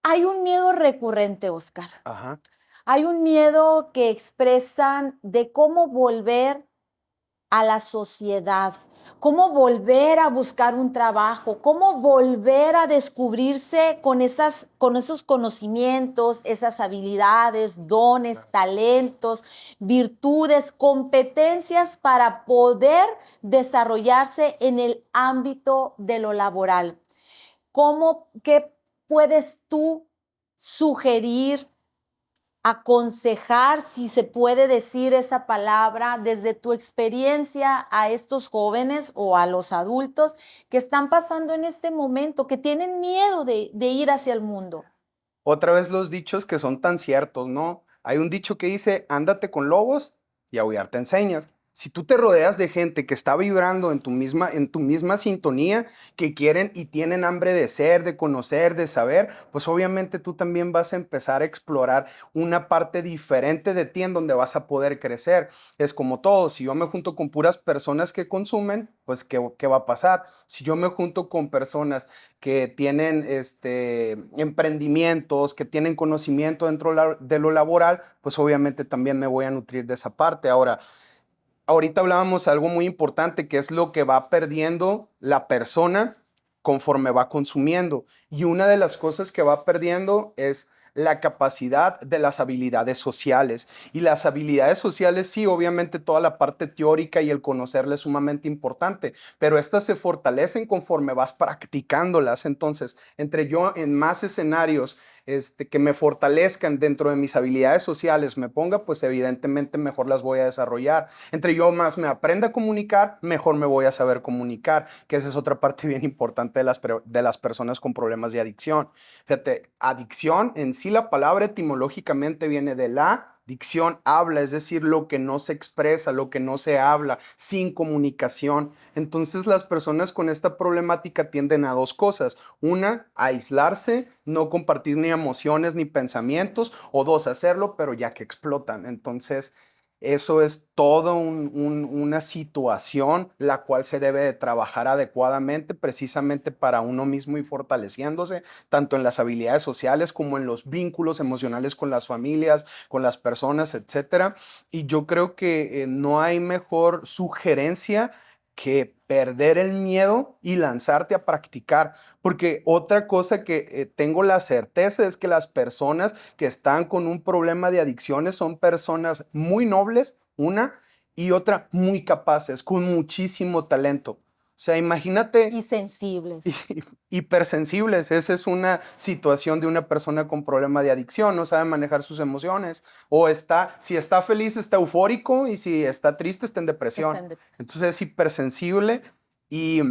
hay un miedo recurrente, Oscar. Ajá, Hay un miedo que expresan de cómo volver a la sociedad, cómo volver a buscar un trabajo, cómo volver a descubrirse con esos conocimientos, esas habilidades, dones, claro. talentos, virtudes, competencias para poder desarrollarse en el ámbito de lo laboral. ¿Qué puedes tú sugerir, aconsejar, si se puede decir esa palabra, desde tu experiencia a estos jóvenes o a los adultos que están pasando en este momento, que tienen miedo de ir hacia el mundo? Otra vez los dichos que son tan ciertos, ¿no? Hay un dicho que dice, ándate con lobos y aullar te enseñas. Si tú te rodeas de gente que está vibrando en tu misma sintonía, que quieren y tienen hambre de ser, de conocer, de saber, pues obviamente tú también vas a empezar a explorar una parte diferente de ti en donde vas a poder crecer. Es como todo, si yo me junto con puras personas que consumen, pues ¿qué va a pasar? Si yo me junto con personas que tienen emprendimientos, que tienen conocimiento dentro de lo laboral, pues obviamente también me voy a nutrir de esa parte. Ahora, ahorita hablábamos algo muy importante, que es lo que va perdiendo la persona conforme va consumiendo. Y una de las cosas que va perdiendo es la capacidad de las habilidades sociales. Y las habilidades sociales, sí, obviamente toda la parte teórica y el conocerla es sumamente importante, pero estas se fortalecen conforme vas practicándolas. Entonces, entre yo en más escenarios que me fortalezcan dentro de mis habilidades sociales, me ponga, pues evidentemente mejor las voy a desarrollar. Entre yo más me aprenda a comunicar, mejor me voy a saber comunicar, que esa es otra parte bien importante de las personas con problemas de adicción. Fíjate, adicción en sí, la palabra etimológicamente viene de la dicción, habla, es decir, lo que no se expresa, lo que no se habla, sin comunicación. Entonces las personas con esta problemática tienden a dos cosas. Una, aislarse, no compartir ni emociones ni pensamientos. O dos, hacerlo, pero ya que explotan. Entonces, eso es toda una situación la cual se debe de trabajar adecuadamente precisamente para uno mismo y fortaleciéndose tanto en las habilidades sociales como en los vínculos emocionales con las familias, con las personas, etcétera. Y yo creo que no hay mejor sugerencia que perder el miedo y lanzarte a practicar. Porque otra cosa que tengo la certeza es que las personas que están con un problema de adicciones son personas muy nobles, una, y otra, muy capaces, con muchísimo talento. O sea, imagínate Y sensibles. hipersensibles. Esa es una situación de una persona con problema de adicción, no sabe manejar sus emociones. O si está feliz, está eufórico, y si está triste, está en Está depresión. en depresión. Entonces es hipersensible y,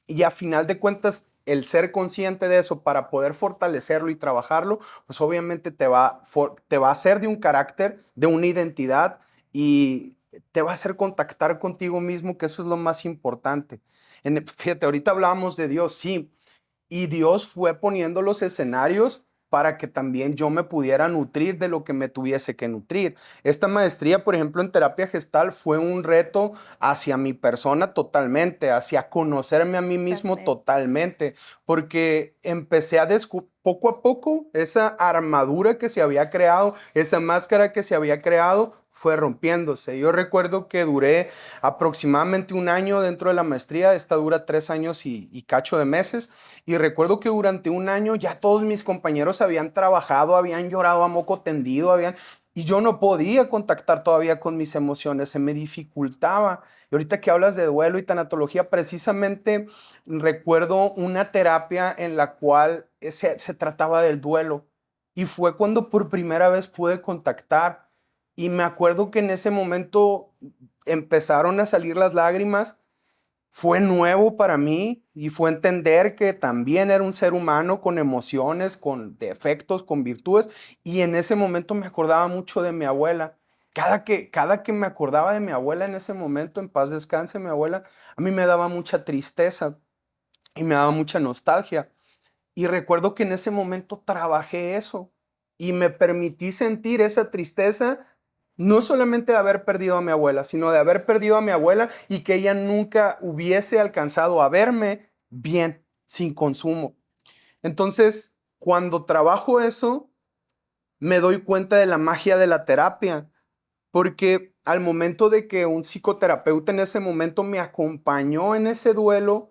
y a final de cuentas, el ser consciente de eso para poder fortalecerlo y trabajarlo, pues obviamente te va a hacer de un carácter, de una identidad, y te va a hacer contactar contigo mismo, que eso es lo más importante. Fíjate, ahorita hablábamos de Dios, sí, y Dios fue poniendo los escenarios para que también yo me pudiera nutrir de lo que me tuviese que nutrir. Esta maestría, por ejemplo, en terapia gestal fue un reto hacia mi persona totalmente, hacia conocerme a mí mismo Totalmente. totalmente, porque empecé a descubrir poco a poco esa armadura que se había creado, esa máscara que se había creado, fue rompiéndose. Yo recuerdo que duré aproximadamente un año dentro de la maestría, esta dura 3 años y cacho de meses, y recuerdo que durante un año ya todos mis compañeros habían trabajado, habían llorado a moco tendido, y yo no podía contactar todavía con mis emociones, se me dificultaba. Y ahorita que hablas de duelo y tanatología, precisamente recuerdo una terapia en la cual se trataba del duelo. Y fue cuando por primera vez pude contactar. Y me acuerdo que en ese momento empezaron a salir las lágrimas. Fue nuevo para mí y fue entender que también era un ser humano con emociones, con defectos, con virtudes. Y en ese momento me acordaba mucho de mi abuela. Cada que me acordaba de mi abuela en ese momento, en paz descanse mi abuela, a mí me daba mucha tristeza y me daba mucha nostalgia. Y recuerdo que en ese momento trabajé eso y me permití sentir esa tristeza, no solamente de haber perdido a mi abuela, sino de haber perdido a mi abuela y que ella nunca hubiese alcanzado a verme bien, sin consumo. Entonces, cuando trabajo eso, me doy cuenta de la magia de la terapia, porque al momento de que un psicoterapeuta en ese momento me acompañó en ese duelo,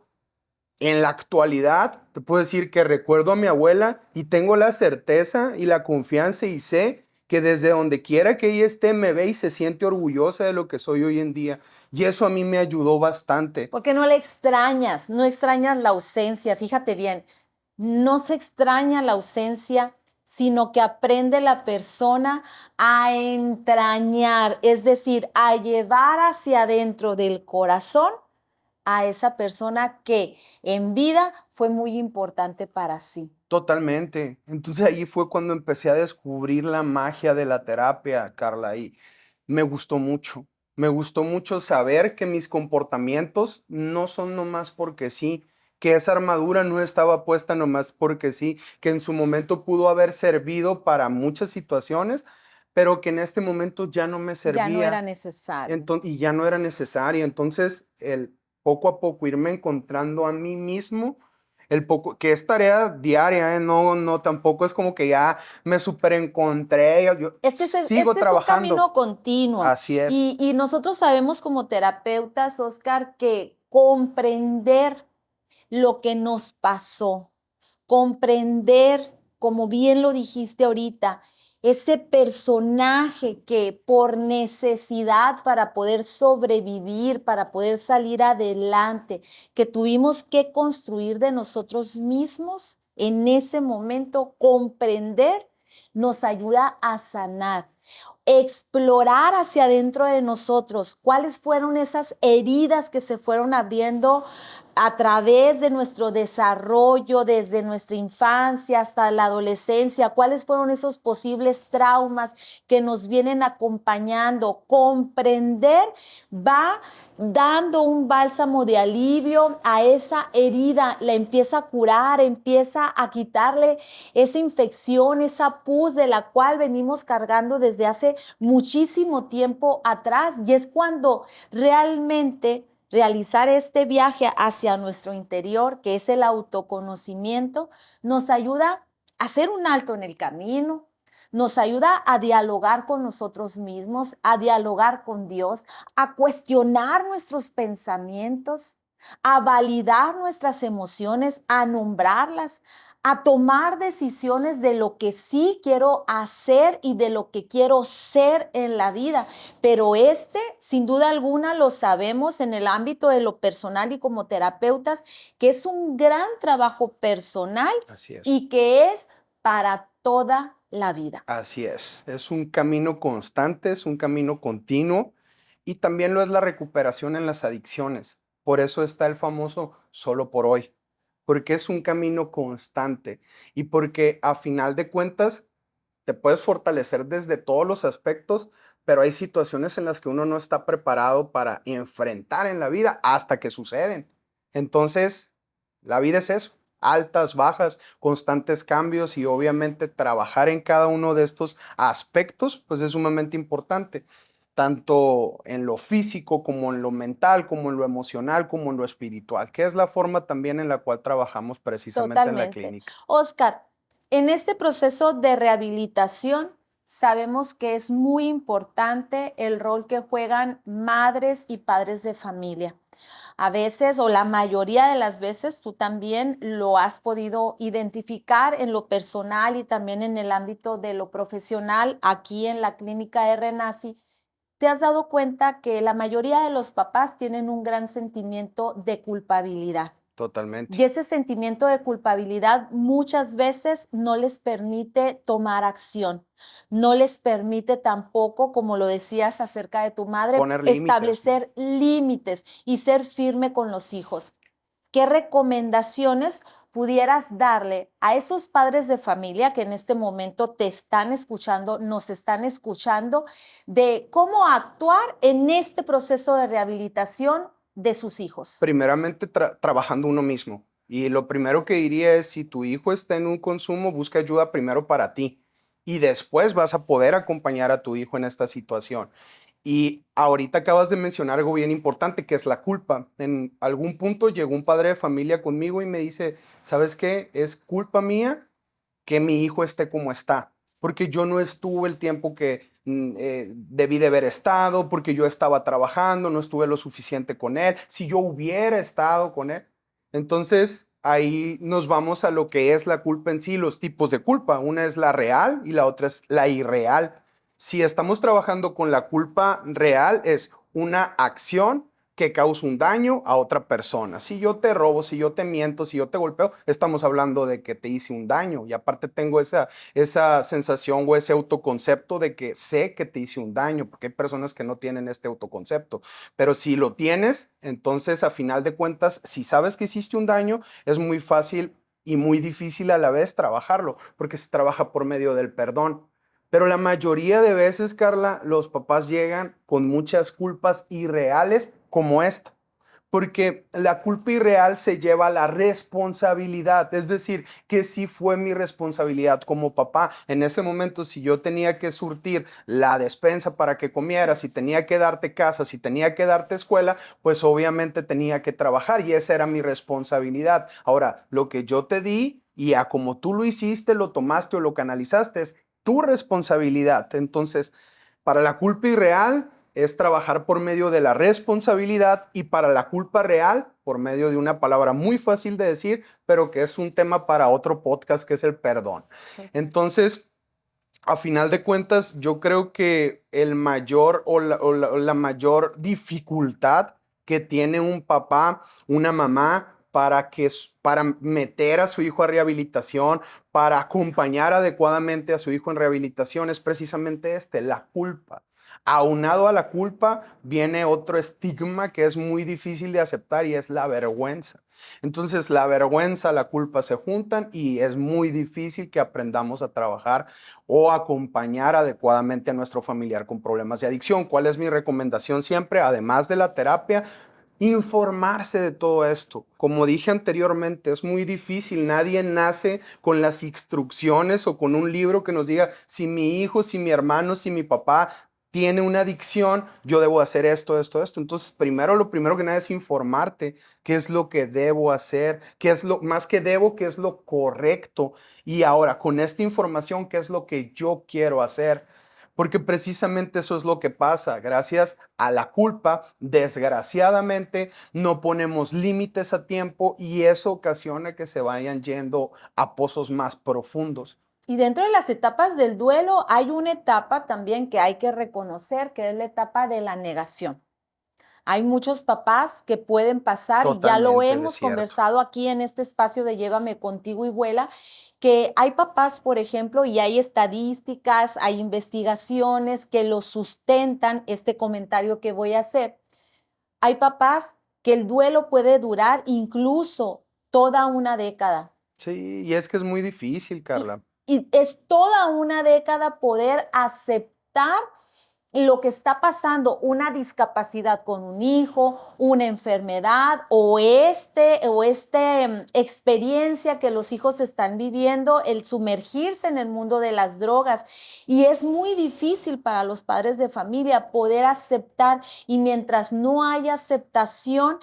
en la actualidad, te puedo decir que recuerdo a mi abuela y tengo la certeza y la confianza y sé que desde donde quiera que ella esté me ve y se siente orgullosa de lo que soy hoy en día. Y eso a mí me ayudó bastante. Porque no le extrañas, no extrañas la ausencia, fíjate bien, no se extraña la ausencia, sino que aprende la persona a entrañar, es decir, a llevar hacia adentro del corazón a esa persona que en vida fue muy importante para sí. Totalmente. Entonces ahí fue cuando empecé a descubrir la magia de la terapia, Carla, y me gustó mucho. Me gustó mucho saber que mis comportamientos no son nomás porque sí, que esa armadura no estaba puesta nomás porque sí, que en su momento pudo haber servido para muchas situaciones, pero que en este momento ya no me Ya no era servía necesario. y ya no era necesaria. Entonces, el poco a poco irme encontrando a mí mismo, el poco, que es tarea diaria, ¿eh? No, no, tampoco es como que ya me super encontré, yo Es que sigo este es un trabajando. camino continuo Así es, y nosotros sabemos como terapeutas, Oscar, que comprender lo que nos pasó, comprender, como bien lo dijiste ahorita, ese personaje que por necesidad para poder sobrevivir, para poder salir adelante, que tuvimos que construir de nosotros mismos, en ese momento comprender nos ayuda a sanar, explorar hacia adentro de nosotros cuáles fueron esas heridas que se fueron abriendo a través de nuestro desarrollo, desde nuestra infancia hasta la adolescencia, cuáles fueron esos posibles traumas que nos vienen acompañando. Comprender va dando un bálsamo de alivio a esa herida, la empieza a curar, empieza a quitarle esa infección, esa pus de la cual venimos cargando desde hace muchísimo tiempo atrás. Y es cuando realmente realizar este viaje hacia nuestro interior, que es el autoconocimiento, nos ayuda a hacer un alto en el camino, nos ayuda a dialogar con nosotros mismos, a dialogar con Dios, a cuestionar nuestros pensamientos, a validar nuestras emociones, a nombrarlas, a tomar decisiones de lo que sí quiero hacer y de lo que quiero ser en la vida. Pero sin duda alguna, lo sabemos en el ámbito de lo personal y como terapeutas, que es un gran trabajo personal así es. y que es para toda la vida. Así es un camino constante, es un camino continuo y también lo es la recuperación en las adicciones. Por eso está el famoso solo por hoy, porque es un camino constante y porque a final de cuentas te puedes fortalecer desde todos los aspectos, pero hay situaciones en las que uno no está preparado para enfrentar en la vida hasta que suceden. Entonces, la vida es eso, altas, bajas, constantes cambios y obviamente trabajar en cada uno de estos aspectos, pues es sumamente importante, tanto en lo físico como en lo mental, como en lo emocional, como en lo espiritual, que es la forma también en la cual trabajamos precisamente en la Totalmente. clínica. Oscar, en este proceso de rehabilitación sabemos que es muy importante el rol que juegan madres y padres de familia. A veces, o la mayoría de las veces, tú también lo has podido identificar en lo personal y también en el ámbito de lo profesional aquí en la clínica de Renasi. ¿Te has dado cuenta que la mayoría de los papás tienen un gran sentimiento de culpabilidad? Y Totalmente. ese sentimiento de culpabilidad muchas veces no les permite tomar acción, no les permite tampoco, como lo decías acerca de tu madre, Poner límites, ¿no? establecer límites y ser firme con los hijos. ¿Qué recomendaciones pudieras darle a esos padres de familia que en este momento te están escuchando, nos están escuchando, de cómo actuar en este proceso de rehabilitación de sus hijos? Primeramente trabajando uno mismo. Y lo primero que diría es, si tu hijo está en un consumo, busca ayuda primero para ti y después vas a poder acompañar a tu hijo en esta situación. Y ahorita acabas de mencionar algo bien importante, que es la culpa. En algún punto llegó un padre de familia conmigo y me dice, ¿sabes qué? Es culpa mía que mi hijo esté como está, porque yo no estuve el tiempo que debí de haber estado, porque yo estaba trabajando, no estuve lo suficiente con él, si yo hubiera estado con él. Entonces ahí nos vamos a lo que es la culpa en sí, los tipos de culpa. Una es la real y la otra es la irreal. Si estamos trabajando con la culpa real, es una acción que causa un daño a otra persona. Si yo te robo, si yo te miento, si yo te golpeo, estamos hablando de que te hice un daño. Y aparte tengo esa sensación o ese autoconcepto de que sé que te hice un daño, porque hay personas que no tienen este autoconcepto. Pero si lo tienes, entonces a final de cuentas, si sabes que hiciste un daño, es muy fácil y muy difícil a la vez trabajarlo, porque se trabaja por medio del perdón. Pero la mayoría de veces, Carla, los papás llegan con muchas culpas irreales como esta, porque la culpa irreal se lleva a la responsabilidad, es decir, que sí fue mi responsabilidad como papá. En ese momento, si yo tenía que surtir la despensa para que comieras, si tenía que darte casa, si tenía que darte escuela, pues obviamente tenía que trabajar y esa era mi responsabilidad. Ahora, lo que yo te di y a como tú lo hiciste, lo tomaste o lo canalizaste, es tu responsabilidad. Entonces, para la culpa irreal es trabajar por medio de la responsabilidad y para la culpa real por medio de una palabra muy fácil de decir, pero que es un tema para otro podcast, que es el perdón. Entonces, a final de cuentas, yo creo que el mayor o la mayor dificultad que tiene un papá, una mamá, para meter a su hijo a rehabilitación, para acompañar adecuadamente a su hijo en rehabilitación, es precisamente la culpa. Aunado a la culpa viene otro estigma que es muy difícil de aceptar y es la vergüenza. Entonces la vergüenza, la culpa se juntan y es muy difícil que aprendamos a trabajar o acompañar adecuadamente a nuestro familiar con problemas de adicción. ¿Cuál es mi recomendación siempre? Además de la terapia, informarse de todo esto. Como dije anteriormente, es muy difícil. Nadie nace con las instrucciones o con un libro que nos diga, si mi hijo, si mi hermano, si mi papá tiene una adicción, yo debo hacer esto, esto, esto. Entonces, lo primero que nada es informarte qué es lo que debo hacer, qué es lo más que debo, qué es lo correcto. Y ahora, con esta información, qué es lo que yo quiero hacer. Porque precisamente eso es lo que pasa. Gracias a la culpa, desgraciadamente, no ponemos límites a tiempo y eso ocasiona que se vayan yendo a pozos más profundos. Y dentro de las etapas del duelo hay una etapa también que hay que reconocer, que es la etapa de la negación. Hay muchos papás que pueden pasar, y ya lo Totalmente de hemos cierto. conversado aquí en este espacio de Llévame contigo y vuela, que hay papás, por ejemplo, y hay estadísticas, hay investigaciones que lo sustentan, este comentario que voy a hacer. Hay papás que el duelo puede durar incluso toda una década. Sí, y es que es muy difícil, Y, Carla. y es toda una década poder aceptar lo que está pasando, una discapacidad con un hijo, una enfermedad o experiencia que los hijos están viviendo, el sumergirse en el mundo de las drogas. Y es muy difícil para los padres de familia poder aceptar, y mientras no haya aceptación,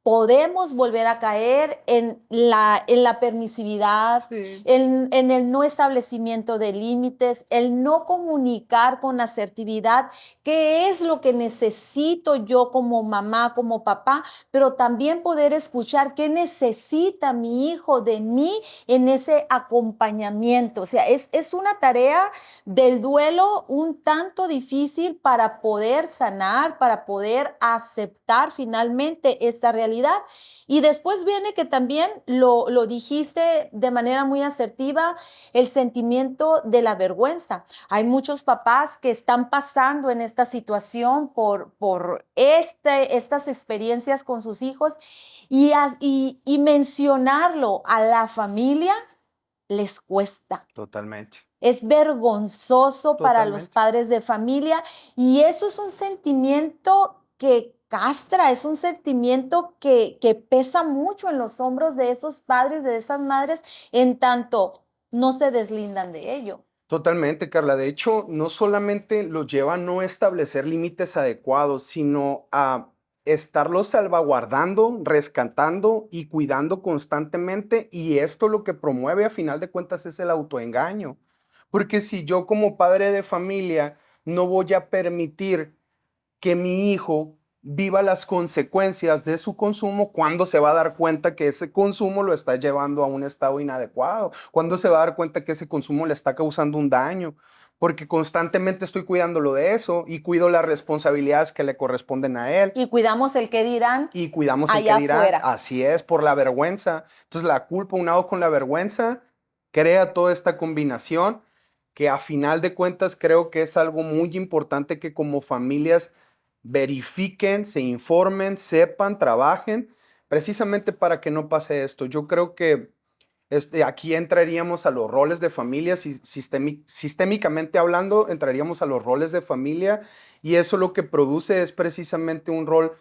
podemos volver a caer en la permisividad, Sí. en el no establecimiento de límites, el no comunicar con asertividad qué es lo que necesito yo como mamá, como papá, pero también poder escuchar qué necesita mi hijo de mí en ese acompañamiento. O sea, es una tarea del duelo un tanto difícil para poder sanar, para poder aceptar finalmente esta realidad. Y después viene que también lo dijiste de manera muy asertiva, el sentimiento de la vergüenza. Hay muchos papás que están pasando en esta situación por estas experiencias con sus hijos y mencionarlo a la familia les cuesta. Totalmente. Es vergonzoso para los Totalmente. padres de familia y eso es un sentimiento que castra, es un sentimiento que pesa mucho en los hombros de esos padres, de esas madres, en tanto no se deslindan de ello. Totalmente, Carla. De hecho, no solamente los lleva a no establecer límites adecuados, sino a estarlos salvaguardando, rescatando y cuidando constantemente. Y esto lo que promueve a final de cuentas es el autoengaño. Porque si yo como padre de familia no voy a permitir que mi hijo viva las consecuencias de su consumo, ¿cuándo se va a dar cuenta que ese consumo lo está llevando a un estado inadecuado? ¿Cuándo se va a dar cuenta que ese consumo le está causando un daño? Porque constantemente estoy cuidándolo de eso y cuido las responsabilidades que le corresponden a él Y cuidamos el que dirán y cuidamos el que allá dirá. afuera. Así es, por la vergüenza. Entonces la culpa unado con la vergüenza crea toda esta combinación que a final de cuentas creo que es algo muy importante que como familias verifiquen, se informen, sepan, trabajen, precisamente para que no pase esto. Yo creo que aquí entraríamos a los roles de familia, sistémicamente hablando, entraríamos a los roles de familia y eso lo que produce es precisamente un rol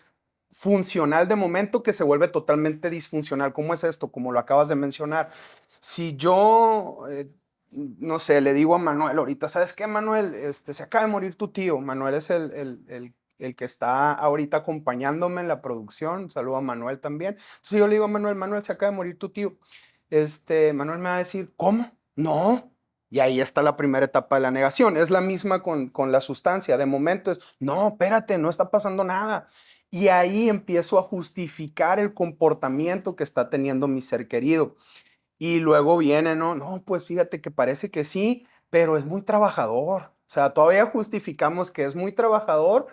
funcional de momento que se vuelve totalmente disfuncional. ¿Cómo es esto? Como lo acabas de mencionar. Si yo, no sé, le digo a Manuel ahorita, ¿sabes qué, Manuel? Se acaba de morir tu tío. Manuel es el que está ahorita acompañándome en la producción. Saludo a Manuel también. Entonces yo le digo a Manuel, Manuel, se acaba de morir tu tío. Manuel me va a decir, ¿cómo? No. Y ahí está la primera etapa de la negación. Es la misma con la sustancia. De momento es, no, espérate, no está pasando nada. Y ahí empiezo a justificar el comportamiento que está teniendo mi ser querido. Y luego viene, no, no, pues fíjate que parece que sí, pero es muy trabajador. O sea, todavía justificamos que es muy trabajador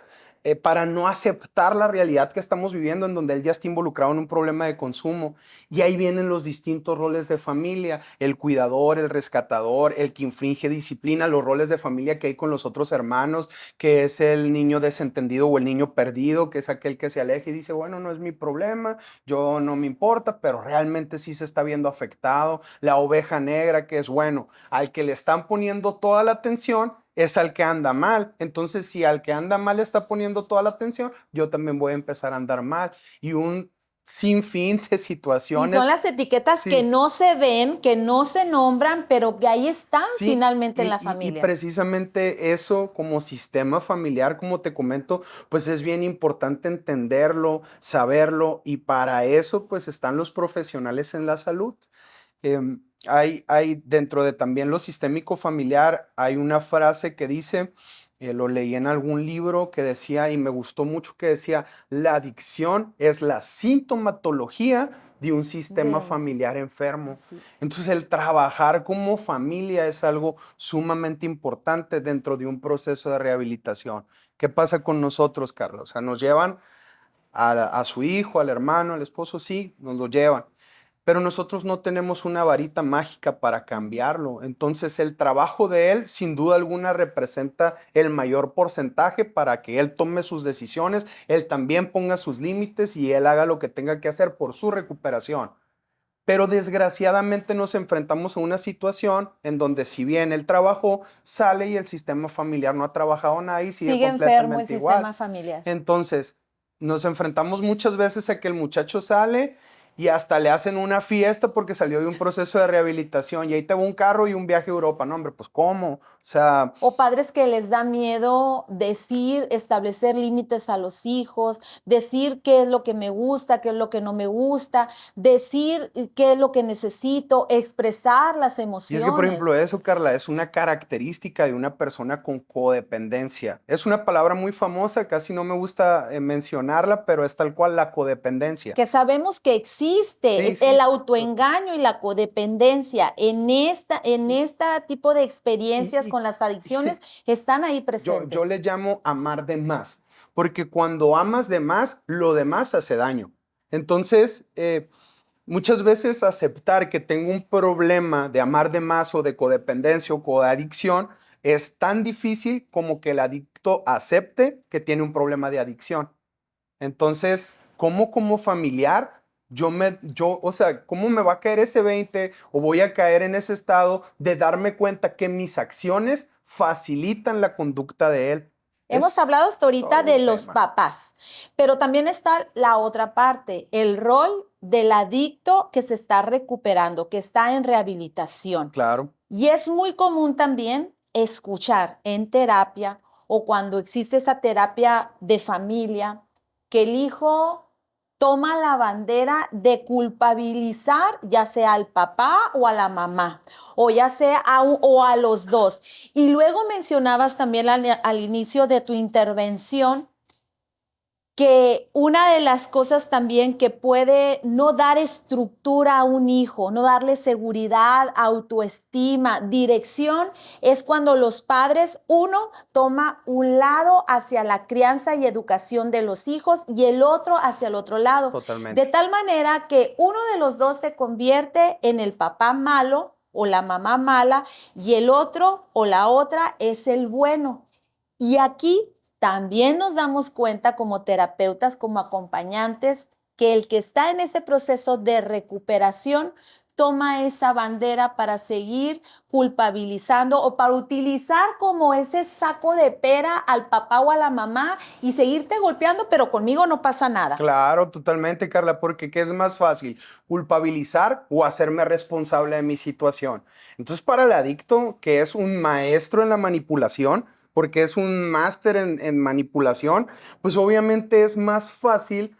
para no aceptar la realidad que estamos viviendo en donde él ya está involucrado en un problema de consumo. Y ahí vienen los distintos roles de familia, el cuidador, el rescatador, el que infringe disciplina, los roles de familia que hay con los otros hermanos, que es el niño desentendido o el niño perdido, que es aquel que se aleja y dice, bueno, no es mi problema, yo no me importa, pero realmente sí se está viendo afectado. La oveja negra, que es bueno, al que le están poniendo toda la atención es al que anda mal. Entonces, si al que anda mal le está poniendo toda la atención, yo también voy a empezar a andar mal. Y un sinfín de Y son situaciones. las etiquetas Sí, que no se ven, que no se nombran, pero que ahí están sí, finalmente en la y familia. precisamente eso como sistema familiar, como te comento, pues es bien importante entenderlo, saberlo, y para eso pues están los profesionales en la salud. Hay dentro de también lo sistémico familiar, hay una frase que dice, lo leí en algún libro que decía, y me gustó mucho, que decía, la adicción es la sintomatología de un sistema De un familiar sistema. enfermo. Así es. Entonces el trabajar como familia es algo sumamente importante dentro de un proceso de rehabilitación. ¿Qué pasa con nosotros, Carlos? O sea, nos llevan a su hijo, al hermano, al esposo, sí, nos lo llevan, pero nosotros no tenemos una varita mágica para cambiarlo. Entonces el trabajo de él sin duda alguna representa el mayor porcentaje para que él tome sus decisiones, él también ponga sus límites y él haga lo que tenga que hacer por su recuperación. Pero desgraciadamente nos enfrentamos a una situación en donde si bien él trabajó, sale y el sistema familiar no ha trabajado nada y sigue Sigue enfermo el completamente igual. sistema familiar. Entonces, nos enfrentamos muchas veces a que el muchacho sale y hasta le hacen una fiesta porque salió de un proceso de rehabilitación y ahí te va un carro y un viaje a Europa. No, hombre, pues ¿cómo? O sea, O padres que les da miedo decir, establecer límites a los hijos, decir qué es lo que me gusta, qué es lo que no me gusta, decir qué es lo que necesito, expresar las y es que, por ejemplo, emociones. eso, Carla, es una característica de una persona con codependencia. Es una palabra muy famosa, casi no me gusta mencionarla, pero es tal cual la codependencia. Que sabemos que existe Sí, el sí. autoengaño y la codependencia en este tipo de Y, experiencias y- con las adicciones están ahí yo presentes. le llamo amar de más, porque cuando amas de más, lo demás hace daño. Entonces, muchas veces aceptar que tengo un problema de amar de más o de codependencia o coadicción es tan difícil como que el adicto acepte que tiene un problema de adicción. Entonces, ¿cómo como familiar o sea, cómo me va a caer ese 20 o voy a caer en ese estado de darme cuenta que mis acciones facilitan la conducta de él? Hemos Es hablado hasta ahorita todo de un los tema. papás, pero también está la otra parte, el rol del adicto que se está recuperando, que está en rehabilitación. Claro, Y es muy común también escuchar en terapia o cuando existe esa terapia de familia que el hijo toma la bandera de culpabilizar ya sea al papá o a la mamá o ya sea o a los dos. Y luego mencionabas también al inicio de tu intervención que una de las cosas también que puede no dar estructura a un hijo, no darle seguridad, autoestima, dirección, es cuando los padres, uno toma un lado hacia la crianza y educación de los hijos y el otro hacia el otro lado, de totalmente. tal manera que uno de los dos se convierte en el papá malo o la mamá mala y el otro o la otra es el bueno. Y aquí también nos damos cuenta como terapeutas, como acompañantes, que el que está en ese proceso de recuperación toma esa bandera para seguir culpabilizando o para utilizar como ese saco de pera al papá o a la mamá y seguirte golpeando, pero conmigo no pasa nada. Claro, totalmente, Carla, porque ¿qué es más fácil? ¿Culpabilizar o hacerme responsable de mi situación? Entonces, para el adicto, que es un maestro en la manipulación, porque es un máster en manipulación, pues obviamente es más fácil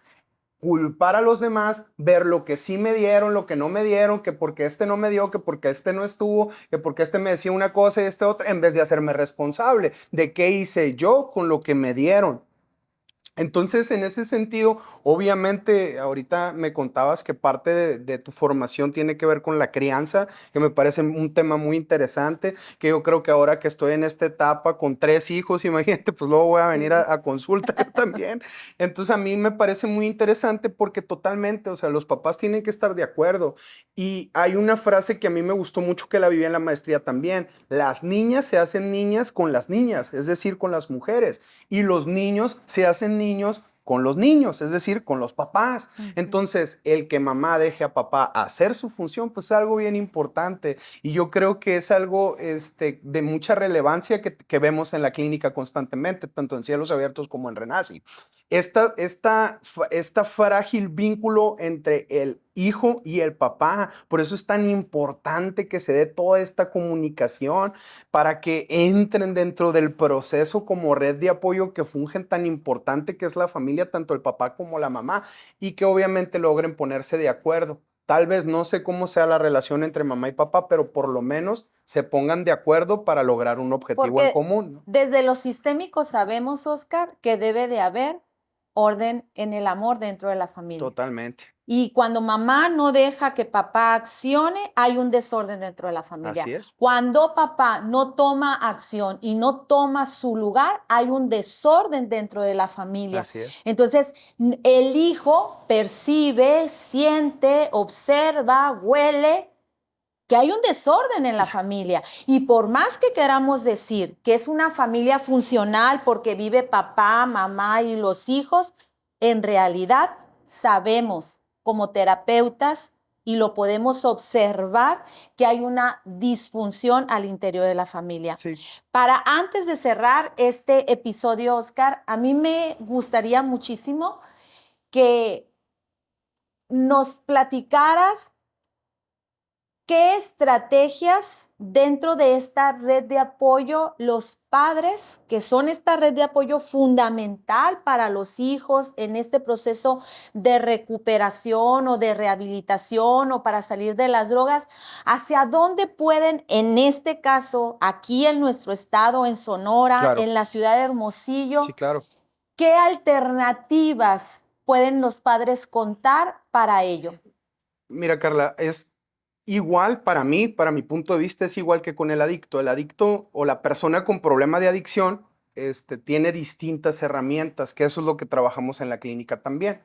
culpar a los demás, ver lo que sí me dieron, lo que no me dieron, que porque este no me dio, que porque este no estuvo, que porque este me decía una cosa y este otra, en vez de hacerme responsable de qué hice yo con lo que me dieron. Entonces, en ese sentido, obviamente, ahorita me contabas que parte de tu formación tiene que ver con la crianza, que me parece un tema muy interesante, que yo creo que ahora que estoy en esta etapa con 3 hijos, imagínate, pues luego voy a venir Sí. a consulta yo también. Entonces, a mí me parece muy interesante porque totalmente, o sea, los papás tienen que estar de acuerdo. Y hay una frase que a mí me gustó mucho que la viví en la maestría también, las niñas se hacen niñas con las niñas, es decir, con las mujeres y los niños se hacen niños con los niños, es decir, con los papás. Ujú. Entonces, el que mamá deje a papá hacer su función, pues es algo bien importante. Y yo creo que es algo de mucha relevancia que vemos en la clínica constantemente, tanto en Cielos Abiertos como en Renaci. Esta frágil vínculo entre el hijo y el papá, por eso es tan importante que se dé toda esta comunicación para que entren dentro del proceso como red de apoyo que fungen tan importante que es la familia, tanto el papá como la mamá, y que obviamente logren ponerse de acuerdo. Tal vez no sé cómo sea la relación entre mamá y papá, pero por lo menos se pongan de acuerdo para lograr un objetivo en Porque común, ¿no? desde lo sistémico sabemos, Oscar, que debe de haber orden en el amor dentro de la familia. Totalmente. Y cuando mamá no deja que papá accione, hay un desorden dentro de la familia. Así es. Cuando papá no toma acción y no toma su lugar, hay un desorden dentro de la familia. Así es. Entonces, el hijo percibe, siente, observa, huele que hay un desorden en la familia. Y por más que queramos decir que es una familia funcional porque vive papá, mamá y los hijos, en realidad sabemos como terapeutas y lo podemos observar que hay una disfunción al interior de la familia. Sí. Para antes de cerrar este episodio, Oscar, a mí me gustaría muchísimo que nos platicaras qué estrategias dentro de esta red de apoyo los padres, que son esta red de apoyo fundamental para los hijos en este proceso de recuperación o de rehabilitación o para salir de las drogas, hacia dónde pueden, en este caso, aquí en nuestro estado, en Sonora, Claro. en la ciudad de Hermosillo, Sí, claro. ¿qué alternativas pueden los padres contar para ello? Mira, Carla, es igual para mí, para mi punto de vista, es igual que con el adicto. El adicto o la persona con problema de adicción tiene distintas herramientas, que eso es lo que trabajamos en la clínica también.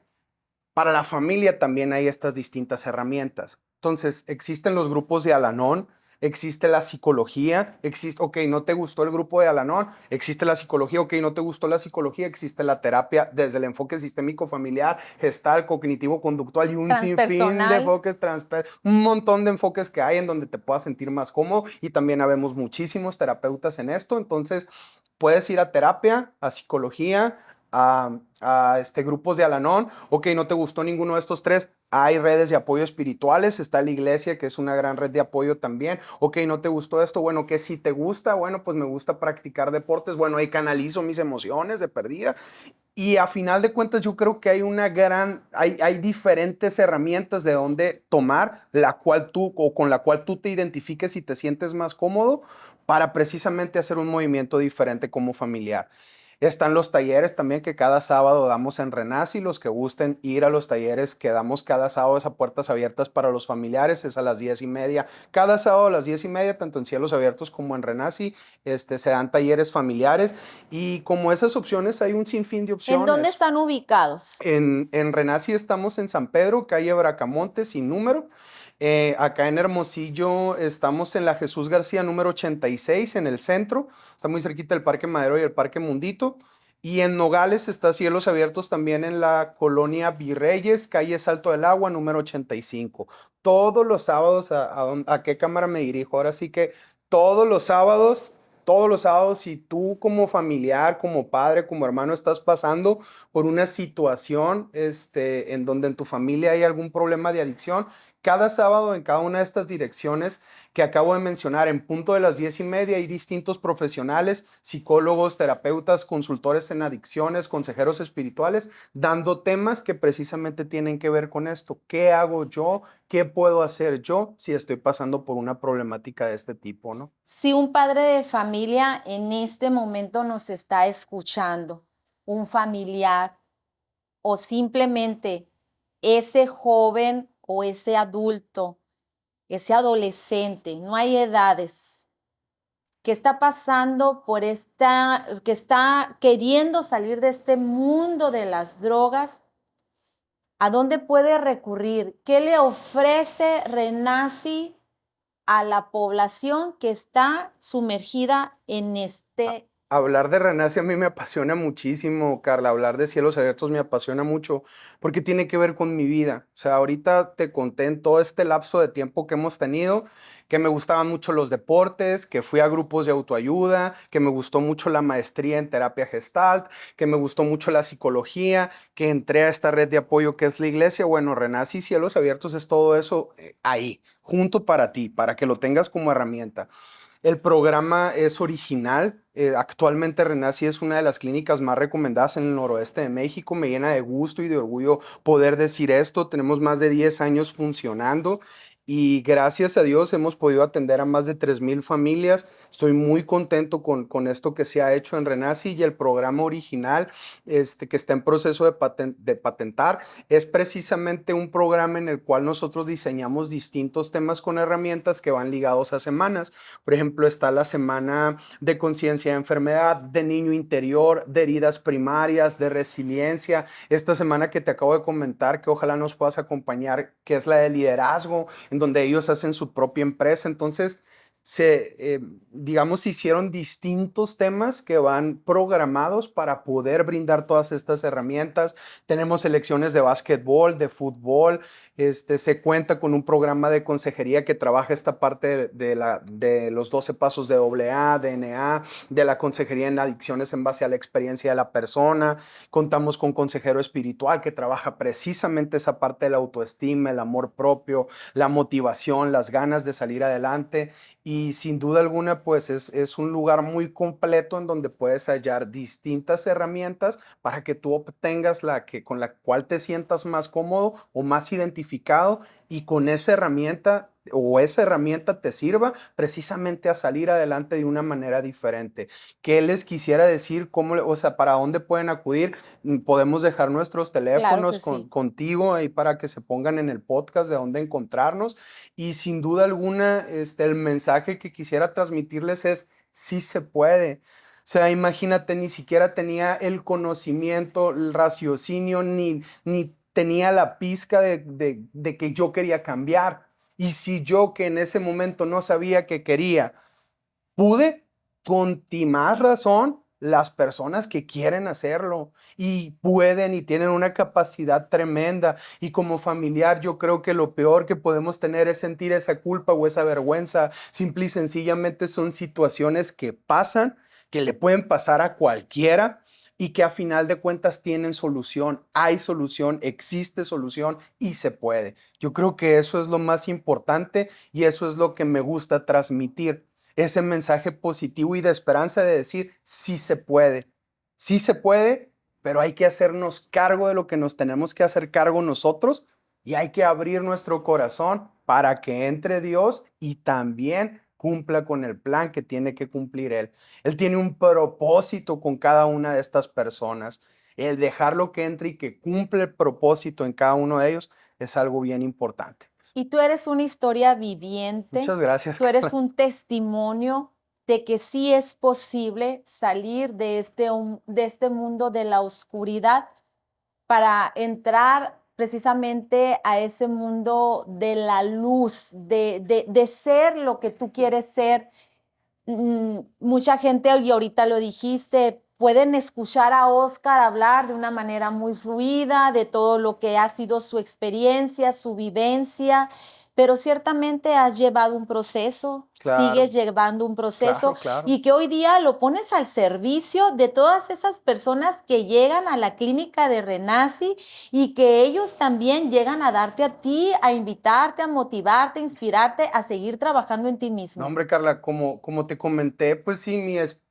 Para la familia también hay estas distintas herramientas. Entonces, existen los grupos de Al-Anon, existe la psicología, existe, ok, no te gustó el grupo de Al-Anon, existe la psicología, ok, no te gustó la psicología, existe la terapia desde el enfoque sistémico familiar, gestal, cognitivo-conductual y un sinfín de Transpersonal. enfoques, un montón de enfoques que hay en donde te puedas sentir más cómodo y también habemos muchísimos terapeutas en esto, entonces puedes ir a terapia, a psicología, a grupos de Al-Anon. Ok, no te gustó ninguno de estos tres. Hay redes de apoyo espirituales. Está la iglesia, que es una gran red de apoyo también. Ok, no te gustó esto. Bueno, ¿qué sí te gusta? Bueno, pues me gusta practicar deportes. Bueno, ahí canalizo mis emociones de perdida. Y a final de cuentas yo creo que hay diferentes herramientas de donde tomar, con la cual tú te identifiques y te sientes más cómodo para precisamente hacer un movimiento diferente como familiar. Están los talleres también que cada sábado damos en Renaci. Los que gusten ir a los talleres que damos cada sábado a puertas abiertas para los familiares es a las 10:30. Cada sábado a las 10:30, tanto en Cielos Abiertos como en Renaci, se dan talleres familiares. Y como esas opciones, hay un sinfín de ¿En dónde opciones. están ubicados? En Renaci estamos en San Pedro, calle Bracamonte, sin número. Acá en Hermosillo estamos en la Jesús García número 86 en el centro. Está muy cerquita del Parque Madero y el Parque Mundito. Y en Nogales está Cielos Abiertos también en la colonia Virreyes, calle Salto del Agua número 85. Todos los sábados, ¿a qué cámara me dirijo? Ahora sí que todos los sábados, si tú como familiar, como padre, como hermano estás pasando por una situación en donde en tu familia hay algún problema de adicción, cada sábado en cada una de estas direcciones que acabo de mencionar, en punto de las 10:30, hay distintos profesionales, psicólogos, terapeutas, consultores en adicciones, consejeros espirituales, dando temas que precisamente tienen que ver con esto. ¿Qué hago yo? ¿Qué puedo hacer yo si estoy pasando por una problemática de este tipo, no? Si un padre de familia en este momento nos está escuchando, un familiar o simplemente ese joven o ese adulto, ese adolescente, no hay edades, que está pasando por que está queriendo salir de este mundo de las drogas, ¿a dónde puede recurrir? ¿Qué le ofrece Renaci a la población que está sumergida en este? Hablar de Renace a mí me apasiona muchísimo, Carla. Hablar de Cielos Abiertos me apasiona mucho porque tiene que ver con mi vida. O sea, ahorita te conté en todo este lapso de tiempo que hemos tenido que me gustaban mucho los deportes, que fui a grupos de autoayuda, que me gustó mucho la maestría en terapia gestalt, que me gustó mucho la psicología, que entré a esta red de apoyo que es la iglesia. Bueno, Renace y Cielos Abiertos es todo eso ahí, junto para ti, para que lo tengas como herramienta. El programa es original. Actualmente Renaci es una de las clínicas más recomendadas en el noroeste de México. Me llena de gusto y de orgullo poder decir esto. Tenemos más de 10 años funcionando y gracias a Dios hemos podido atender a más de 3,000 familias. Estoy muy contento con esto que se ha hecho en Renaci y el programa original que está en proceso de patentar es precisamente un programa en el cual nosotros diseñamos distintos temas con herramientas que van ligados a semanas. Por ejemplo, está la semana de conciencia de enfermedad, de niño interior, de heridas primarias, de resiliencia. Esta semana que te acabo de comentar, que ojalá nos puedas acompañar, que es la de liderazgo, en donde ellos hacen su propia empresa. Entonces, digamos, se hicieron distintos temas que van programados para poder brindar todas estas herramientas. Tenemos selecciones de básquetbol, de fútbol, se cuenta con un programa de consejería que trabaja esta parte de los 12 pasos de AA, DNA, de la consejería en adicciones en base a la experiencia de la persona. Contamos con consejero espiritual que trabaja precisamente esa parte de la autoestima, el amor propio, la motivación, las ganas de salir adelante. Y sin duda alguna, pues es un lugar muy completo en donde puedes hallar distintas herramientas para que tú obtengas con la cual te sientas más cómodo o más identificado, y con esa herramienta o esa herramienta te sirva precisamente a salir adelante de una manera diferente. ¿Qué les quisiera decir? O sea, ¿para dónde pueden acudir? Podemos dejar nuestros Claro teléfonos que sí. contigo ahí para que se pongan en el podcast de dónde encontrarnos. Y sin duda alguna, el mensaje que quisiera transmitirles es: sí se puede. O sea, imagínate, ni siquiera tenía el conocimiento, el raciocinio, ni tenía la pizca de que yo quería cambiar. Y si yo, que en ese momento no sabía que quería, pude, con más razón las personas que quieren hacerlo y pueden y tienen una capacidad tremenda. Y como familiar, yo creo que lo peor que podemos tener es sentir esa culpa o esa vergüenza. Simple y sencillamente son situaciones que pasan, que le pueden pasar a cualquiera, y que a final de cuentas tienen solución. Hay solución, existe solución y se puede. Yo creo que eso es lo más importante y eso es lo que me gusta transmitir, ese mensaje positivo y de esperanza de decir: sí se puede, pero hay que hacernos cargo de lo que nos tenemos que hacer cargo nosotros, y hay que abrir nuestro corazón para que entre Dios y también cumpla con el plan que tiene que cumplir Él. Él tiene un propósito con cada una de estas personas. El dejarlo que entre y que cumple el propósito en cada uno de ellos es algo bien importante. Y tú eres una historia viviente, Muchas gracias, tú eres Carla. un testimonio de que sí es posible salir de este mundo de la oscuridad para entrar precisamente a ese mundo de la luz, de ser lo que tú quieres ser. Mucha gente, y ahorita lo dijiste, pueden escuchar a Oscar hablar de una manera muy fluida de todo lo que ha sido su experiencia, su vivencia, pero ciertamente has llevado un proceso, Claro, sigues llevando un proceso, claro, claro. y que hoy día lo pones al servicio de todas esas personas que llegan a la clínica de Renaci, y que ellos también llegan a darte a ti, a invitarte, a motivarte, a inspirarte a seguir trabajando en ti No, mismo. hombre, Carla, como te comenté, pues sí,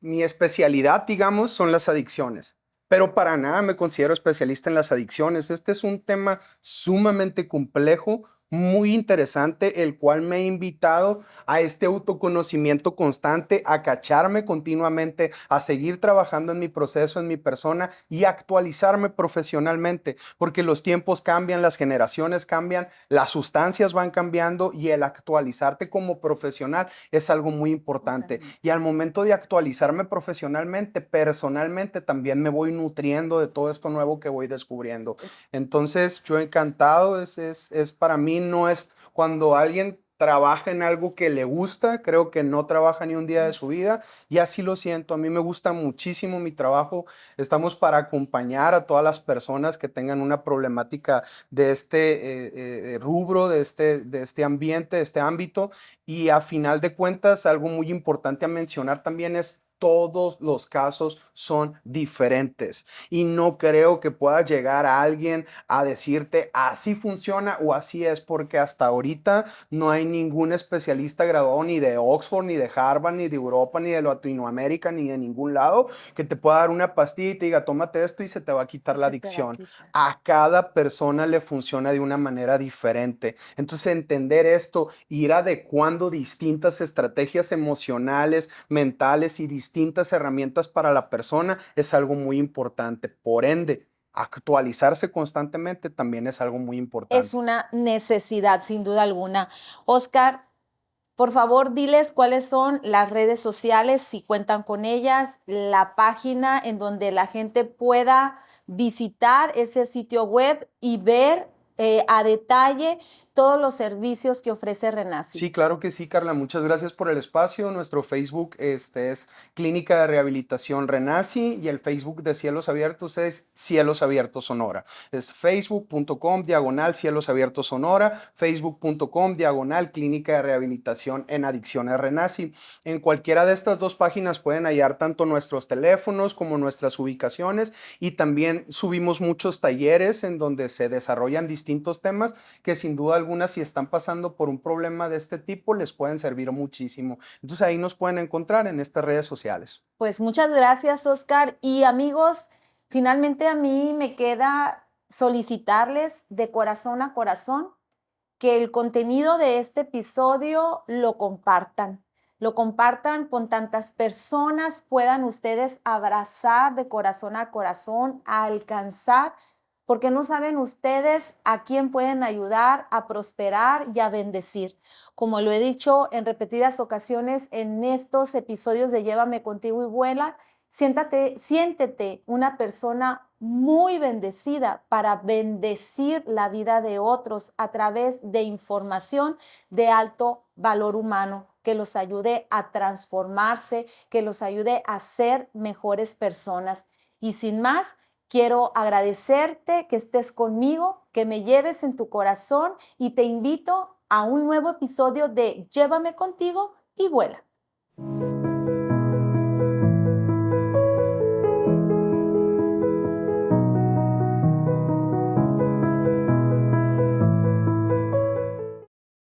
mi especialidad, digamos, son las adicciones. Pero para nada me considero especialista en las adicciones. Este es un tema sumamente complejo, muy interesante, el cual me ha invitado a este autoconocimiento constante, a cacharme continuamente, a seguir trabajando en mi proceso, en mi persona, y actualizarme profesionalmente, porque los tiempos cambian, las generaciones cambian, las sustancias van cambiando, y el actualizarte como profesional es algo muy importante. Y al momento de actualizarme profesionalmente, personalmente también me voy nutriendo de todo esto nuevo que voy descubriendo. Entonces, yo encantado, es para mí, no es cuando alguien trabaja en algo que le gusta, creo que no trabaja ni un día de su vida, y así lo siento. A mí me gusta muchísimo mi trabajo. Estamos para acompañar a todas las personas que tengan una problemática de este rubro, de este ambiente, de este ámbito. Y a final de cuentas, algo muy importante a mencionar también es: todos los casos son diferentes, y no creo que pueda llegar a alguien a decirte así funciona o así es, porque hasta ahorita no hay ningún especialista graduado ni de Oxford, ni de Harvard, ni de Europa, ni de Latinoamérica, ni de ningún lado, que te pueda dar una pastilla y te diga: tómate esto y se te va a quitar la Se te va a adicción. quitar. A cada persona le funciona de una manera diferente. Entonces, entender esto, ir adecuando distintas estrategias emocionales, mentales y distintas herramientas para la persona es algo muy importante. Por ende, actualizarse constantemente también es algo muy Es importante. una necesidad, sin duda alguna. Oscar, por favor, diles cuáles son las redes sociales, si cuentan con ellas, la página en donde la gente pueda visitar ese sitio web y ver a detalle todos los servicios que ofrece Renaci. Sí, claro que sí, Carla. Muchas gracias por el espacio. Nuestro Facebook es Clínica de Rehabilitación Renaci y el Facebook de Cielos Abiertos es Cielos Abiertos Sonora. Es facebook.com/Cielos Abiertos Sonora, facebook.com/Clínica de Rehabilitación en Adicciones Renaci. En cualquiera de estas dos páginas pueden hallar tanto nuestros teléfonos como nuestras ubicaciones, y también subimos muchos talleres en donde se desarrollan distintos temas que sin duda alguna, si están pasando por un problema de este tipo, les pueden servir muchísimo. Entonces ahí nos pueden encontrar en estas redes sociales. Pues muchas gracias, Oscar. Y amigos, finalmente a mí me queda solicitarles de corazón a corazón que el contenido de este episodio lo compartan con tantas personas puedan ustedes abrazar de corazón a corazón, a alcanzar, porque no saben ustedes a quién pueden ayudar a prosperar y a bendecir. Como lo he dicho en repetidas ocasiones en estos episodios de Llévame Contigo y Vuela, siéntete una persona muy bendecida para bendecir la vida de otros a través de información de alto valor humano que los ayude a transformarse, que los ayude a ser mejores personas. Y sin más, quiero agradecerte que estés conmigo, que me lleves en tu corazón y te invito a un nuevo episodio de Llévame Contigo y Vuela.